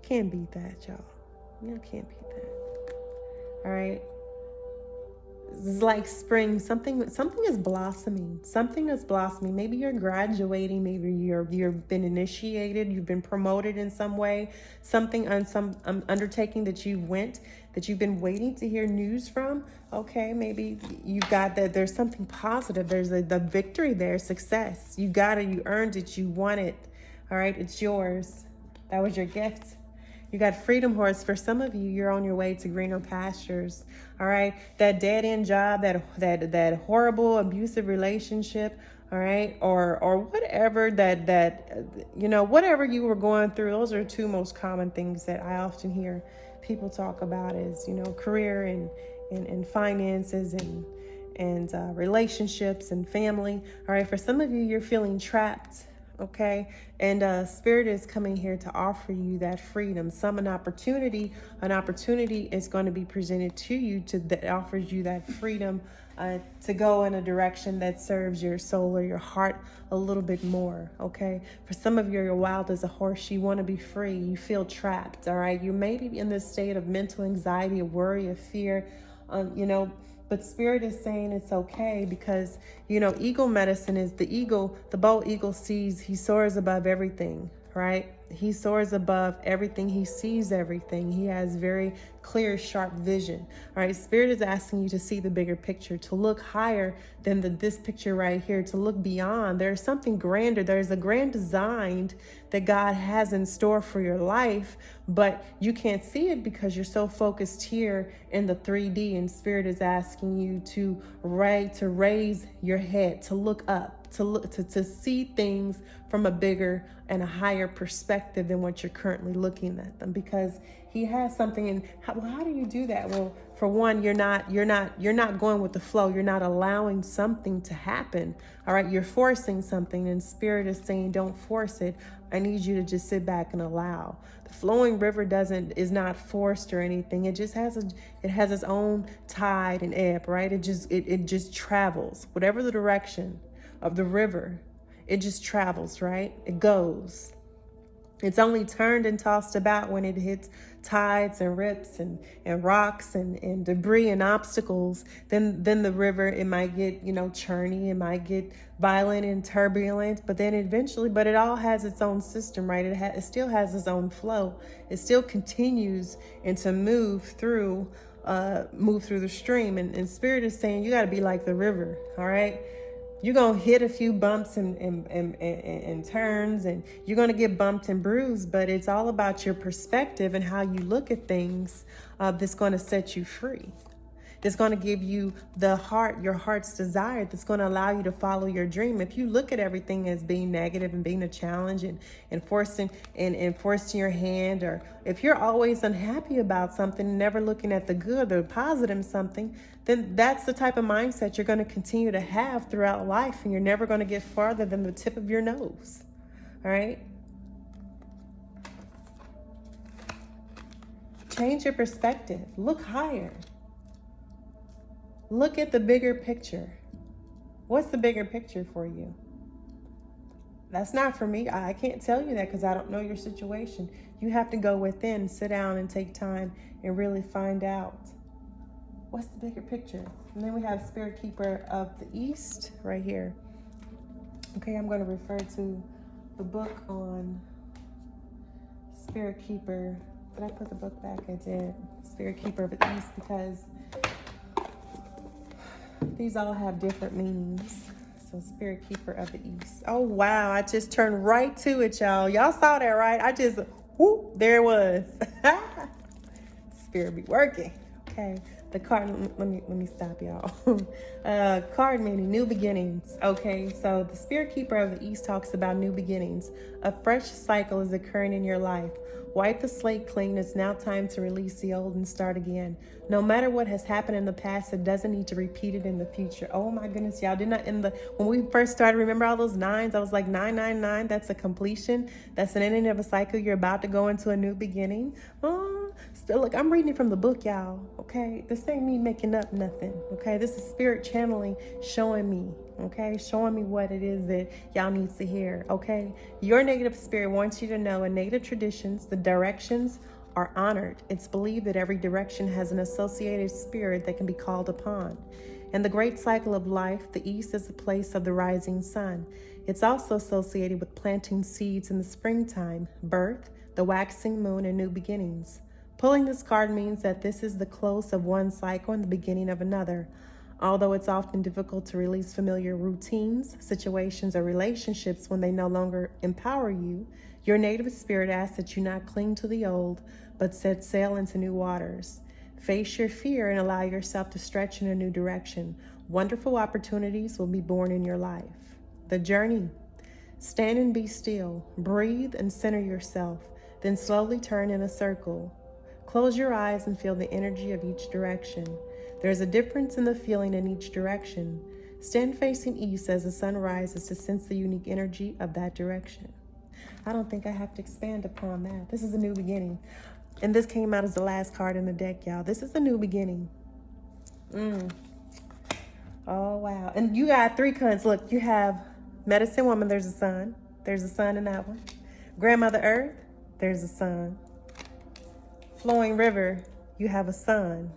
Speaker 1: can't beat that, y'all. You can't beat that. All right. It's like spring. Something is blossoming. Something is blossoming. Maybe you're graduating. Maybe you've been initiated. You've been promoted in some way. Something on some undertaking that you've been waiting to hear news from. Okay, maybe you've got that. There's something positive. There's the victory there, success. You got it. You earned it. You won it. All right, it's yours. That was your gift. You got freedom horse. For some of you, you're on your way to greener pastures. All right, that dead end job, that horrible abusive relationship. All right, or whatever whatever you were going through. Those are two most common things that I often hear people talk about is career and finances and relationships and family. All right, for some of you, you're feeling trapped. Okay, and Spirit is coming here to offer you that freedom. An opportunity is going to be presented to you that offers you that freedom to go in a direction that serves your soul or your heart a little bit more, okay? For some of you, you're wild as a horse. You want to be free. You feel trapped, all right? You may be in this state of mental anxiety, of worry, of fear, you know, but Spirit is saying it's okay because, you know, eagle medicine is the eagle, the bald eagle sees, he soars above everything, right? He soars above everything. He sees everything. He has very clear, sharp vision. All right. Spirit is asking you to see the bigger picture, to look higher than this picture right here, to look beyond. There's something grander. There's a grand design that God has in store for your life, but you can't see it because you're so focused here in the 3D. And Spirit is asking you to raise your head, to look up, to see things from a bigger and a higher perspective than what you're currently looking at them, because he has something. And how do you do that? Well, for one, you're not going with the flow. You're not allowing something to happen. All right. You're forcing something, and Spirit is saying, don't force it. I need you to just sit back and allow. The flowing river is not forced or anything. It just has its own tide and ebb, right? It just travels, whatever the direction of the river, it just travels, right? It goes. It's only turned and tossed about when it hits tides and rips and rocks and debris and obstacles. Then the river, it might get, you know, churny, it might get violent and turbulent, but then eventually, but it all has its own system, right? It still has its own flow. It still continues and to move through the stream. And Spirit is saying, you got to be like the river, all right? You're going to hit a few bumps and turns, and you're going to get bumped and bruised, but it's all about your perspective and how you look at things that's going to set you free. That's going to give you your heart's desire, that's going to allow you to follow your dream. If you look at everything as being negative and being a challenge and forcing your hand, or if you're always unhappy about something, never looking at the good or positive in something, then that's the type of mindset you're going to continue to have throughout life, and you're never going to get farther than the tip of your nose. All right? Change your perspective. Look higher. Look at the bigger picture. What's the bigger picture for you? That's not for me. I can't tell you that because I don't know your situation. You have to go within, sit down and take time and really find out what's the bigger picture. And then we have Spirit Keeper of the East right here. Okay, I'm going to refer to the book on Spirit Keeper. Did I put the book back? I did. Spirit Keeper of the East, because these all have different meanings. So Spirit Keeper of the East. Oh, wow. I just turned right to it, y'all. Y'all saw that, right? Whoop, there it was. Spirit be working. Okay. The card, let me stop, y'all. Card meaning new beginnings. Okay, so the Spirit Keeper of the East talks about new beginnings. A fresh cycle is occurring in your life. Wipe the slate clean. It's now time to release the old and start again. No matter what has happened in the past, it doesn't need to repeat it in the future. Oh my goodness, y'all. When we first started, remember all those nines? I was like, 999, that's a completion. That's an ending of a cycle. You're about to go into a new beginning. Still, look, I'm reading from the book, y'all. Okay, this ain't me making up nothing. Okay, this is Spirit channeling, showing me. Okay, showing me what it is that y'all need to hear. Okay, your negative spirit wants you to know in native traditions, the directions are honored. It's believed that every direction has an associated spirit that can be called upon. In the great cycle of life, the East is the place of the rising sun. It's also associated with planting seeds in the springtime, birth, the waxing moon, and new beginnings. Pulling this card means that this is the close of one cycle and the beginning of another. Although it's often difficult to release familiar routines, situations, or relationships when they no longer empower you, your native spirit asks that you not cling to the old, but set sail into new waters. Face your fear and allow yourself to stretch in a new direction. Wonderful opportunities will be born in your life. The journey. Stand and be still. Breathe and center yourself. Then slowly turn in a circle. Close your eyes and feel the energy of each direction. There's a difference in the feeling in each direction. Stand facing east as the sun rises to sense the unique energy of that direction. I don't think I have to expand upon that. This is a new beginning. And this came out as the last card in the deck, y'all. This is a new beginning. Oh, wow. And you got 3 kinds. Look, you have medicine woman, there's a sun. There's a sun in that one. Grandmother Earth, there's a sun. Flowing river, you have a sun.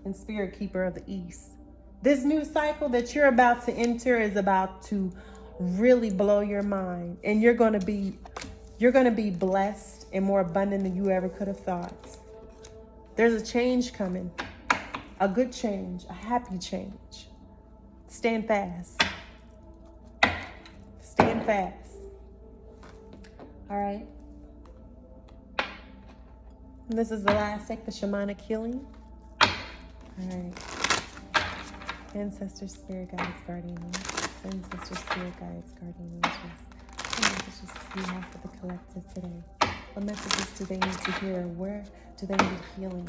Speaker 1: And spirit keeper of the east. This new cycle that you're about to enter is about to really blow your mind. And you're going to be blessed and more abundant than you ever could have thought. There's a change coming. A good change, a happy change. Stand fast. Stand fast. All right. And this is the last deck, the shamanic healing. All right. Ancestor, spirit guides, guardian angels. Ancestor, spirit guides, guardian angels. What messages do you have for the collective today? What messages do they need to hear? Where do they need healing?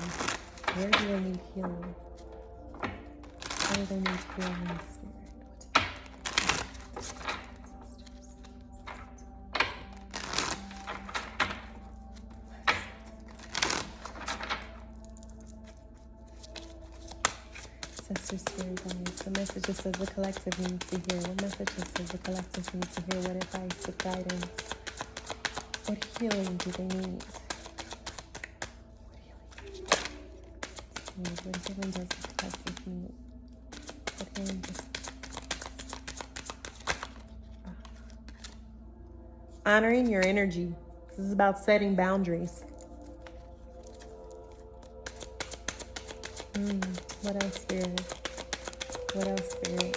Speaker 1: Where do they need healing? Where do they need healing, spirit? Ancestor, spirit guides. What messages does the collective need to hear? What messages does the collective need to hear? What advice, what guidance? What healing do they need? What healing does the collective need? What healing does... Honoring your energy. This is about setting boundaries. What else, spirit? What else, spirit?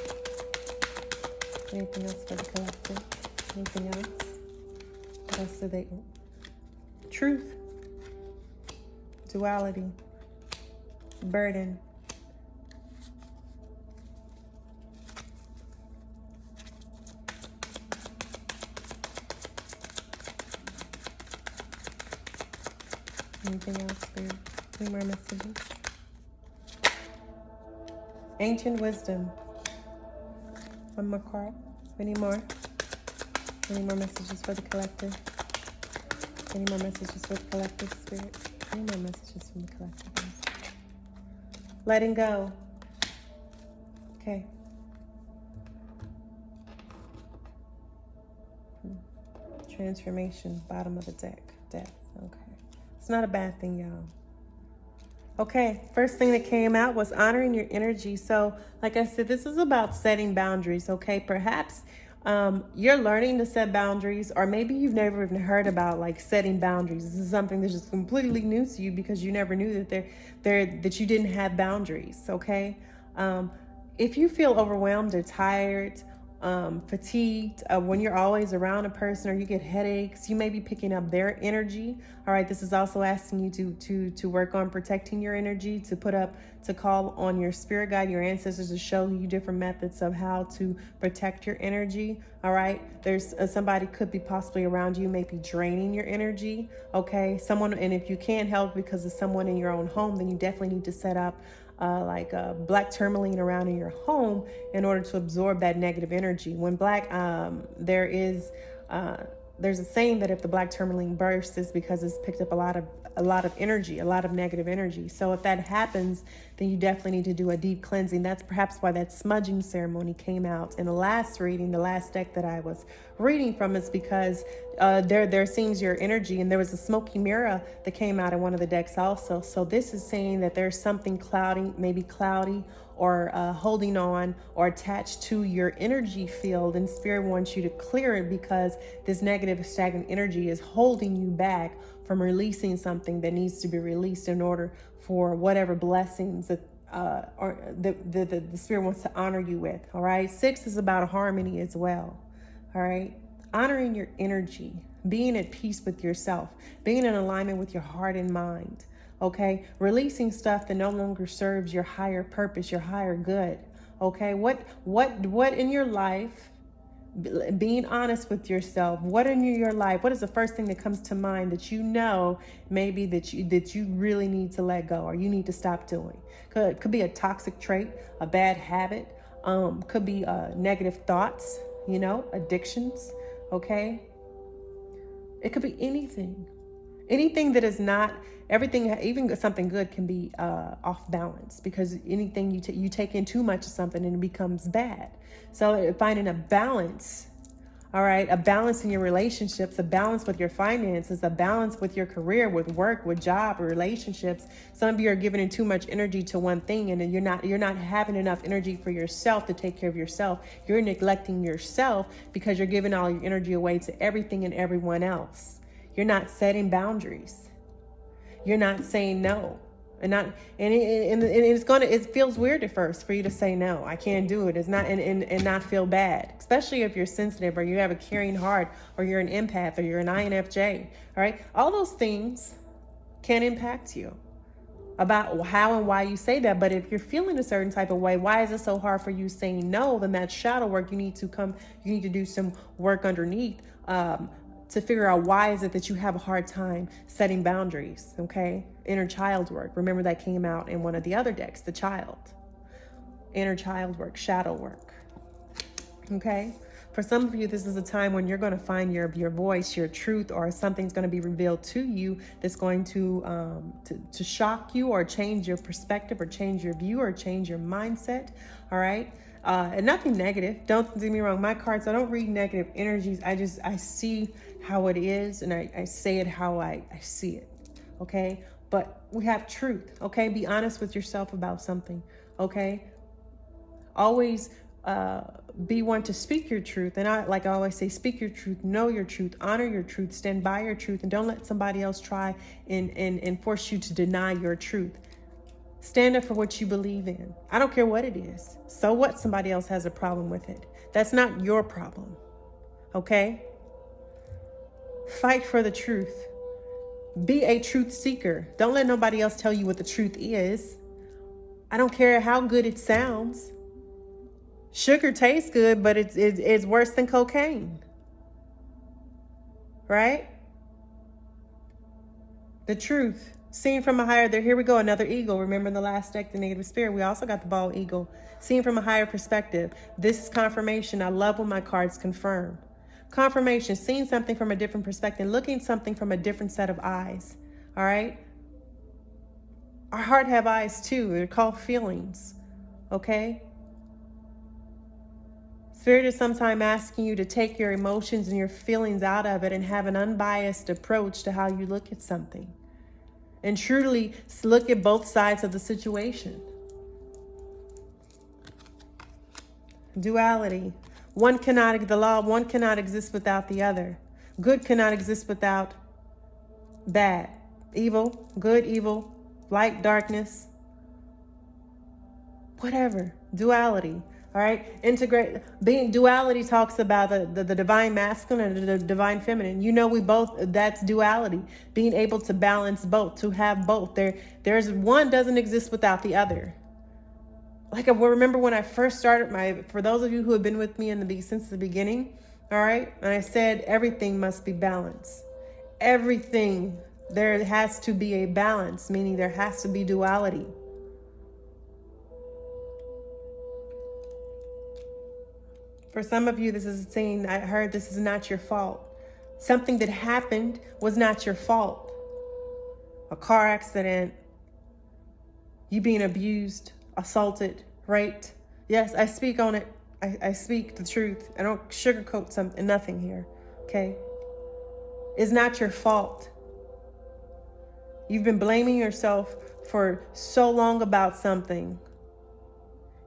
Speaker 1: Anything else for the collective? Anything else? What else do they... Truth. Duality. Burden. Anything else, spirit? Any more messages? Ancient wisdom. One more card. Any more? Any more messages for the collective? Any more messages for the collective, spirit? Any more messages from the collective? Letting go. Okay. Transformation. Bottom of the deck. Death. Okay. It's not a bad thing, y'all. Okay, first thing that came out was honoring your energy. So, like I said, this is about setting boundaries, okay? Perhaps you're learning to set boundaries, or maybe you've never even heard about like setting boundaries. This is something that's just completely new to you because you never knew that that you didn't have boundaries, okay? If you feel overwhelmed or tired, fatigued, when you're always around a person, or you get headaches, you may be picking up their energy. All right, this is also asking you to work on protecting your energy, to call on your spirit guide, your ancestors, to show you different methods of how to protect your energy. All right, there's somebody could be possibly around you, maybe draining your energy. Okay, someone, and if you can't help because of someone in your own home, then you definitely need to set up black tourmaline around in your home in order to absorb that negative energy. When black, there's a saying that if the black tourmaline bursts, is because it's picked up a lot of energy, a lot of negative energy. So if that happens, then you definitely need to do a deep cleansing. That's perhaps why that smudging ceremony came out in the last reading, the last deck that I was reading from, is because there seems your energy, and there was a smoky mirror that came out in one of the decks also. So this is saying that there's something cloudy, maybe cloudy, or holding on or attached to your energy field, and spirit wants you to clear it because this negative stagnant energy is holding you back from releasing something that needs to be released in order for whatever blessings that or the spirit wants to honor you with. All right, 6 is about harmony as well. All right, honoring your energy, being at peace with yourself, being in alignment with your heart and mind. Okay, releasing stuff that no longer serves your higher purpose, your higher good. Okay, what in your life, being honest with yourself, what in your life, what is the first thing that comes to mind that you know maybe that you really need to let go, or you need to stop doing? Could be a toxic trait, a bad habit, could be negative thoughts, addictions. Okay, it could be anything. Anything that is not, everything, even something good can be off balance, because anything you take in too much of something and it becomes bad. So finding a balance, all right, a balance in your relationships, a balance with your finances, a balance with your career, with work, with job, or relationships. Some of you are giving in too much energy to one thing, and then you're not having enough energy for yourself to take care of yourself. You're neglecting yourself because you're giving all your energy away to everything and everyone else. You're not setting boundaries. You're not saying no. It feels weird at first for you to say no. I can't do it. It's not, and not feel bad, especially if you're sensitive or you have a caring heart or you're an empath or you're an INFJ. All right. All those things can impact you about how and why you say that. But if you're feeling a certain type of way, why is it so hard for you saying no? Then that's shadow work. You need to do some work underneath, to figure out why is it that you have a hard time setting boundaries, okay? Inner child work. Remember that came out in one of the other decks, the child. Inner child work, shadow work, okay? For some of you, this is a time when you're going to find your voice, your truth, or something's going to be revealed to you that's going to shock you or change your perspective or change your view or change your mindset, all right? And nothing negative. Don't get me wrong. My cards, I don't read negative energies. I see how it is, and I say it how I see it. Okay. But we have truth. Okay. Be honest with yourself about something. Okay. Always be one to speak your truth. And I always say, speak your truth, know your truth, honor your truth, stand by your truth, and don't let somebody else try and force you to deny your truth. Stand up for what you believe in. I don't care what it is. So what? Somebody else has a problem with it. That's not your problem. Okay? Fight for the truth. Be a truth seeker. Don't let nobody else tell you what the truth is. I don't care how good it sounds. Sugar tastes good, but it's worse than cocaine. Right? The truth. Seen from a higher, here we go, another eagle. Remember in the last deck, the negative spirit, we also got the bald eagle. Seen from a higher perspective. This is confirmation. I love when my cards confirm. Confirmation, seeing something from a different perspective, looking something from a different set of eyes. All right? Our heart have eyes too. They're called feelings. Okay? Spirit is sometimes asking you to take your emotions and your feelings out of it and have an unbiased approach to how you look at something. And truly look at both sides of the situation. Duality. One cannot exist without the other. Good cannot exist without bad. Evil, good, evil, light, darkness. Whatever. Duality. All right. Duality talks about the divine masculine and the divine feminine. You know, that's duality. Being able to balance both, to have both. There's one doesn't exist without the other. Like I remember when I first started for those of you who have been with me since the beginning, all right, and I said everything must be balanced. Everything, there has to be a balance, meaning there has to be duality. For some of you, this is saying, I heard this is not your fault. Something that happened was not your fault. A car accident, you being abused, assaulted, raped. Yes, I speak on it. I speak the truth. I don't sugarcoat nothing here, okay? It's not your fault. You've been blaming yourself for so long about something.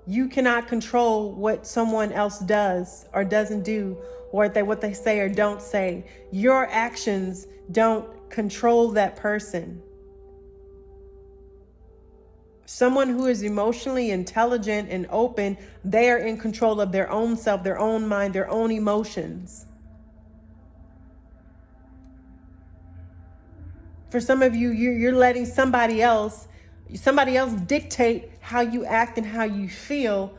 Speaker 1: You cannot control what someone else does or doesn't do, or what they say or don't say. Your actions don't control that person. Someone who is emotionally intelligent and open, they are in control of their own self, their own mind, their own emotions. For some of you, you're letting somebody else dictate how you act and how you feel,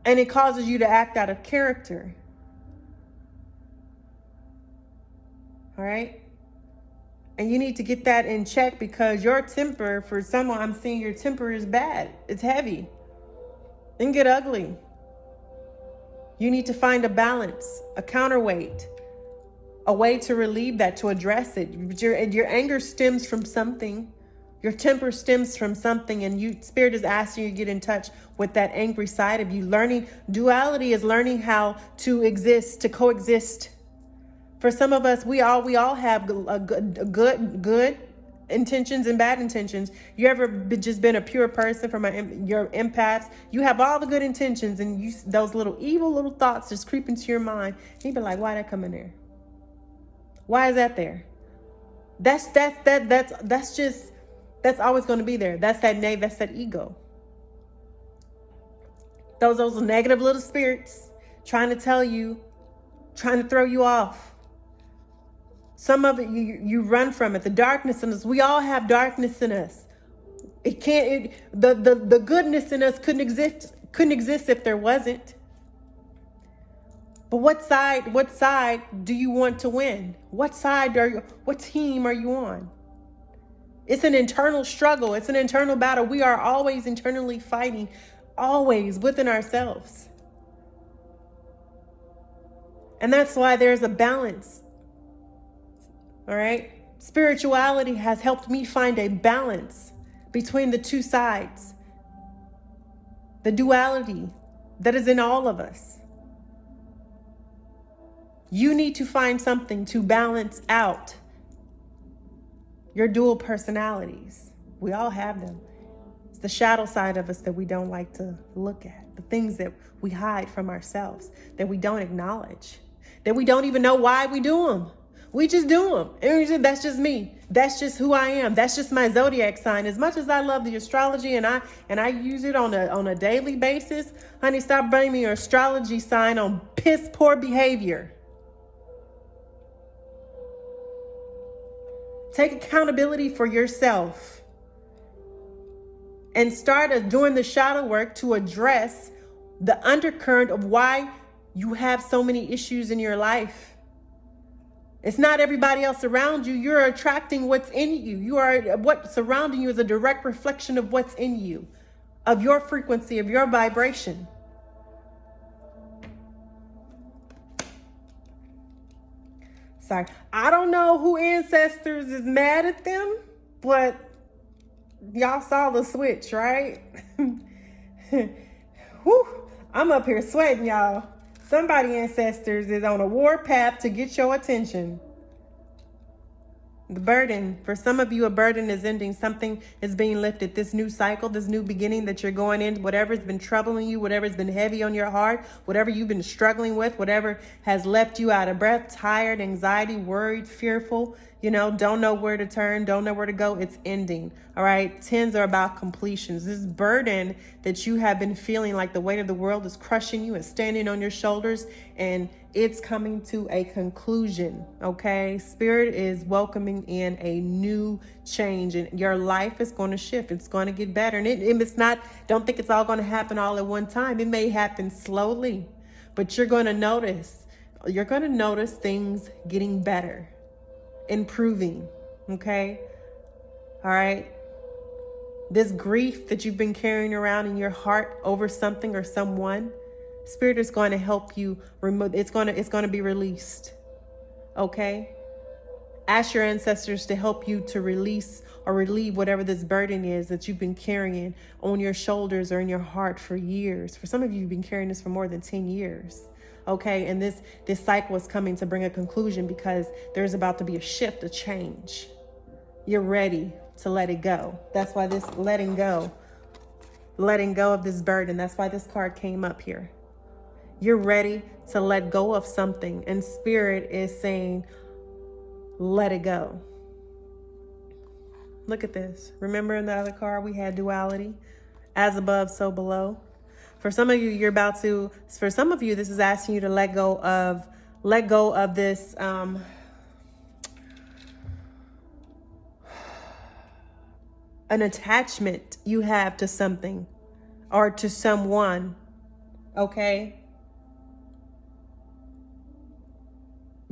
Speaker 1: and it causes you to act out of character. All right? And you need to get that in check, because your temper, for someone, I'm seeing your temper is bad. It's heavy. It can get ugly. You need to find a balance, a counterweight. a way to relieve that, to address it. Your anger stems from something. Your temper stems from something, and Spirit is asking you to get in touch with that angry side of you. Duality is learning how to exist, to coexist. For some of us, we all have good intentions and bad intentions. You ever just been a pure person from your empaths? You have all the good intentions, and those little evil little thoughts just creep into your mind. And you be like, why that come in there? Why is that there? That's always going to be there. That's that ego. Those negative little spirits trying to throw you off. Some of it, you run from it. The darkness in us, we all have darkness in us. The goodness in us couldn't exist if there wasn't. But what side do you want to win? What team are you on? It's an internal struggle. It's an internal battle. We are always internally fighting, always within ourselves. And that's why there's a balance. All right? Spirituality has helped me find a balance between the two sides. The duality that is in all of us. You need to find something to balance out your dual personalities. We all have them. It's the shadow side of us that we don't like to look at. The things that we hide from ourselves, that we don't acknowledge, that we don't even know why we do them. We just do them. And that's just me. That's just who I am. That's just my zodiac sign. As much as I love the astrology and I use it on a daily basis, honey, stop blaming your astrology sign on piss poor behavior. Take accountability for yourself and start doing the shadow work to address the undercurrent of why you have so many issues in your life. It's not everybody else around you. You're attracting what's in you. What's surrounding you is a direct reflection of what's in you, of your frequency, of your vibration. Sorry. I don't know who ancestors is mad at them, but y'all saw the switch, right? Whew, I'm up here sweating, y'all. Somebody ancestors is on a war path to get your attention. The burden, for some of you, a burden is ending. Something is being lifted. This new cycle, this new beginning that you're going in, whatever's been troubling you, whatever's been heavy on your heart, whatever you've been struggling with, whatever has left you out of breath, tired, anxiety, worried, fearful, don't know where to turn, don't know where to go. It's ending. All right. 10s are about completions. This burden that you have been feeling like the weight of the world is crushing you and standing on your shoulders, and it's coming to a conclusion. Okay. Spirit is welcoming in a new change, and your life is going to shift. It's going to get better. And it's not, don't think it's all going to happen all at one time. It may happen slowly, but you're going to notice things getting better. Improving. Okay. All right. This grief that you've been carrying around in your heart over something or someone, Spirit is going to help you remove. It's going to be released. Okay. Ask your ancestors to help you to release or relieve whatever this burden is that you've been carrying on your shoulders or in your heart for years. For some of you, you've been carrying this for more than 10 years. Okay, and this cycle is coming to bring a conclusion because there's about to be a shift, a change. You're ready to let it go. That's why this letting go of this burden. That's why this card came up here. You're ready to let go of something, and Spirit is saying, let it go. Look at this. Remember in the other card we had duality, as above, so below. For some of you, this is asking you to let go of this an attachment you have to something or to someone. Okay.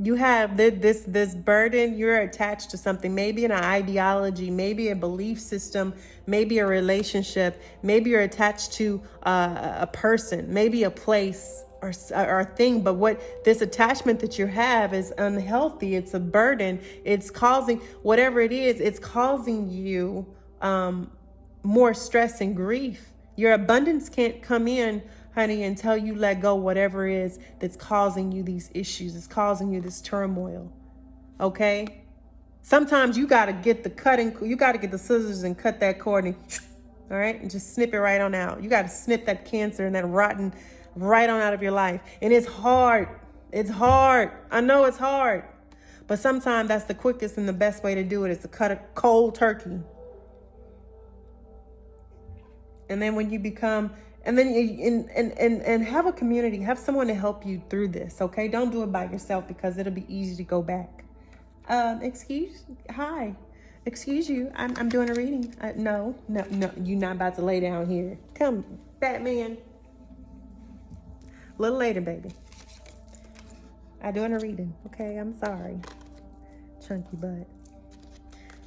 Speaker 1: You have this burden, you're attached to something, maybe an ideology, maybe a belief system, maybe a relationship, maybe you're attached to a person, maybe a place, or thing, but what this attachment that you have is unhealthy. It's a burden. It's causing, whatever it is, it's causing you more stress and grief. Your abundance can't come in, honey, until you let go whatever it is that's causing you these issues. It's causing you this turmoil. Okay? Sometimes you got to get you got to get the scissors and cut that cord and, all right, and just snip it right on out. You got to snip that cancer and that rotten right on out of your life. And it's hard. It's hard. I know it's hard. But sometimes that's the quickest and the best way to do it, is to cut a cold turkey. And then when you become, and then and have a community, have someone to help you through this, okay? Don't do it by yourself, because it'll be easy to go back. Hi, excuse you, I'm doing a reading. No, you're not about to lay down here. Come, Batman. A little later, baby. I'm doing a reading, okay? I'm sorry. Chunky butt.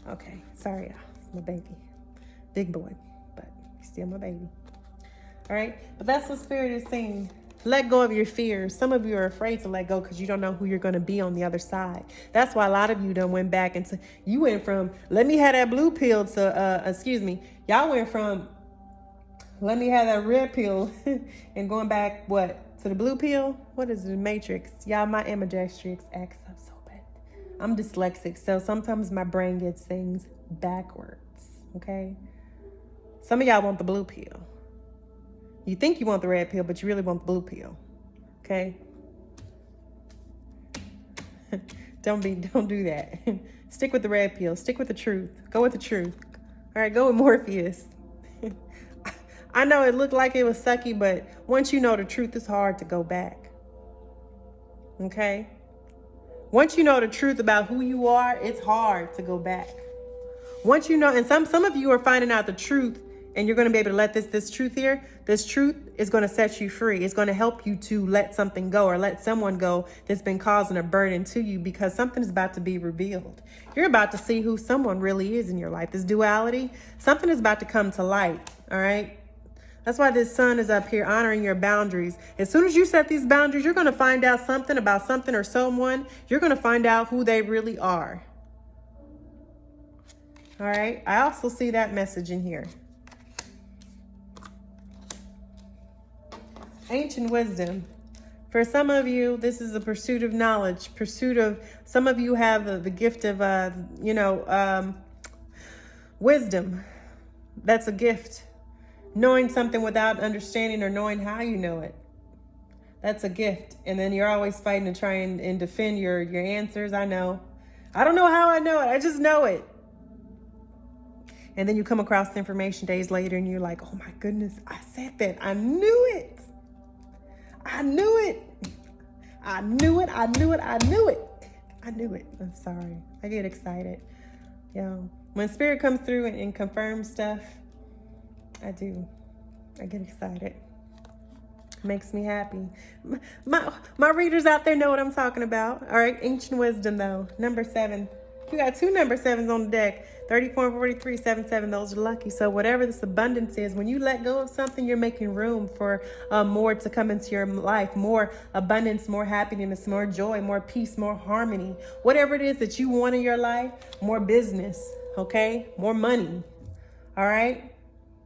Speaker 1: Okay, sorry, y'all. It's my baby. Big boy, but he's still my baby. All right, but that's what Spirit is saying. Let go of your fears. Some of you are afraid to let go because you don't know who you're going to be on the other side. That's why a lot of you done went back into, you went from, let me have that blue pill to, y'all went from, let me have that red pill and going back, what, to the blue pill? What is the Matrix? Y'all, my ambidextrous acts up so bad. I'm dyslexic, so sometimes my brain gets things backwards, okay? Some of y'all want the blue pill. You think you want the red pill, but you really want the blue pill. Okay? Don't do that. Stick with the red pill. Stick with the truth. Go with the truth. All right, go with Morpheus. I know it looked like it was sucky, but once you know the truth, it's hard to go back. Okay? Once you know the truth about who you are, it's hard to go back. Once you know, and some of you are finding out the truth, and you're going to be able to let this truth here, this truth is going to set you free. It's going to help you to let something go, or let someone go that's been causing a burden to you, because something is about to be revealed. You're about to see who someone really is in your life. This duality, something is about to come to light. All right. That's why this sun is up here honoring your boundaries. As soon as you set these boundaries, you're going to find out something about something or someone. You're going to find out who they really are. All right. I also see that message in here. Ancient wisdom. For some of you, this is a pursuit of knowledge, some of you have the gift of, wisdom. That's a gift. Knowing something without understanding or knowing how you know it. That's a gift. And then you're always fighting to try and defend your answers. I know. I don't know how I know it. I just know it. And then you come across the information days later and you're like, oh my goodness, I said that. I knew it. I knew it. I knew it. I knew it. I knew it. I knew it. I'm sorry. I get excited. When Spirit comes through and confirms stuff, I do. I get excited. Makes me happy. My readers out there know what I'm talking about. All right. Ancient wisdom, though. Number 7. You got 2 number 7s on the deck. 34 and 43, 77. Those are lucky. So whatever this abundance is, when you let go of something, you're making room for more to come into your life. More abundance, more happiness, more joy, more peace, more harmony. Whatever it is that you want in your life, more business. Okay? More money. All right?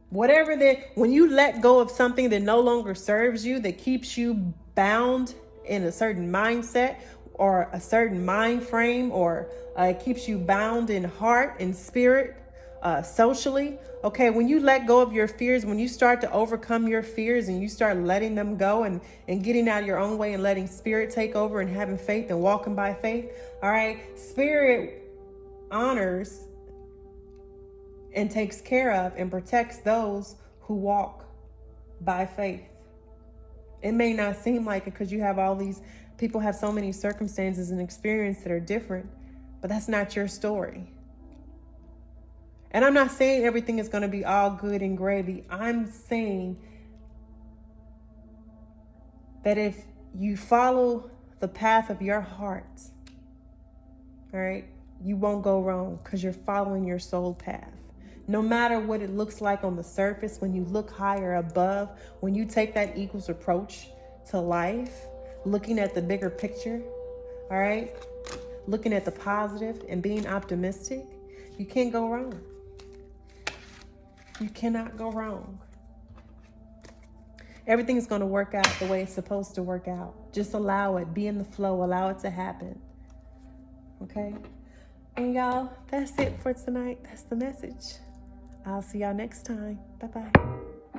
Speaker 1: Whatever that, when you let go of something that no longer serves you, that keeps you bound in a certain mindset or a certain mind frame, or it keeps you bound in heart and spirit, socially. Okay, when you let go of your fears, when you start to overcome your fears and you start letting them go and getting out of your own way and letting Spirit take over and having faith and walking by faith, all right, Spirit honors and takes care of and protects those who walk by faith. It may not seem like it because you have all these people, have so many circumstances and experiences that are different, but that's not your story. And I'm not saying everything is going to be all good and gravy. I'm saying that if you follow the path of your heart, all right, you won't go wrong because you're following your soul path. No matter what it looks like on the surface, when you look higher above, when you take that equals approach to life, looking at the bigger picture, all right? Looking at the positive and being optimistic, you can't go wrong. You cannot go wrong. Everything's going to work out the way it's supposed to work out. Just allow it. Be in the flow. Allow it to happen. Okay? And y'all, that's it for tonight. That's the message. I'll see y'all next time. Bye-bye.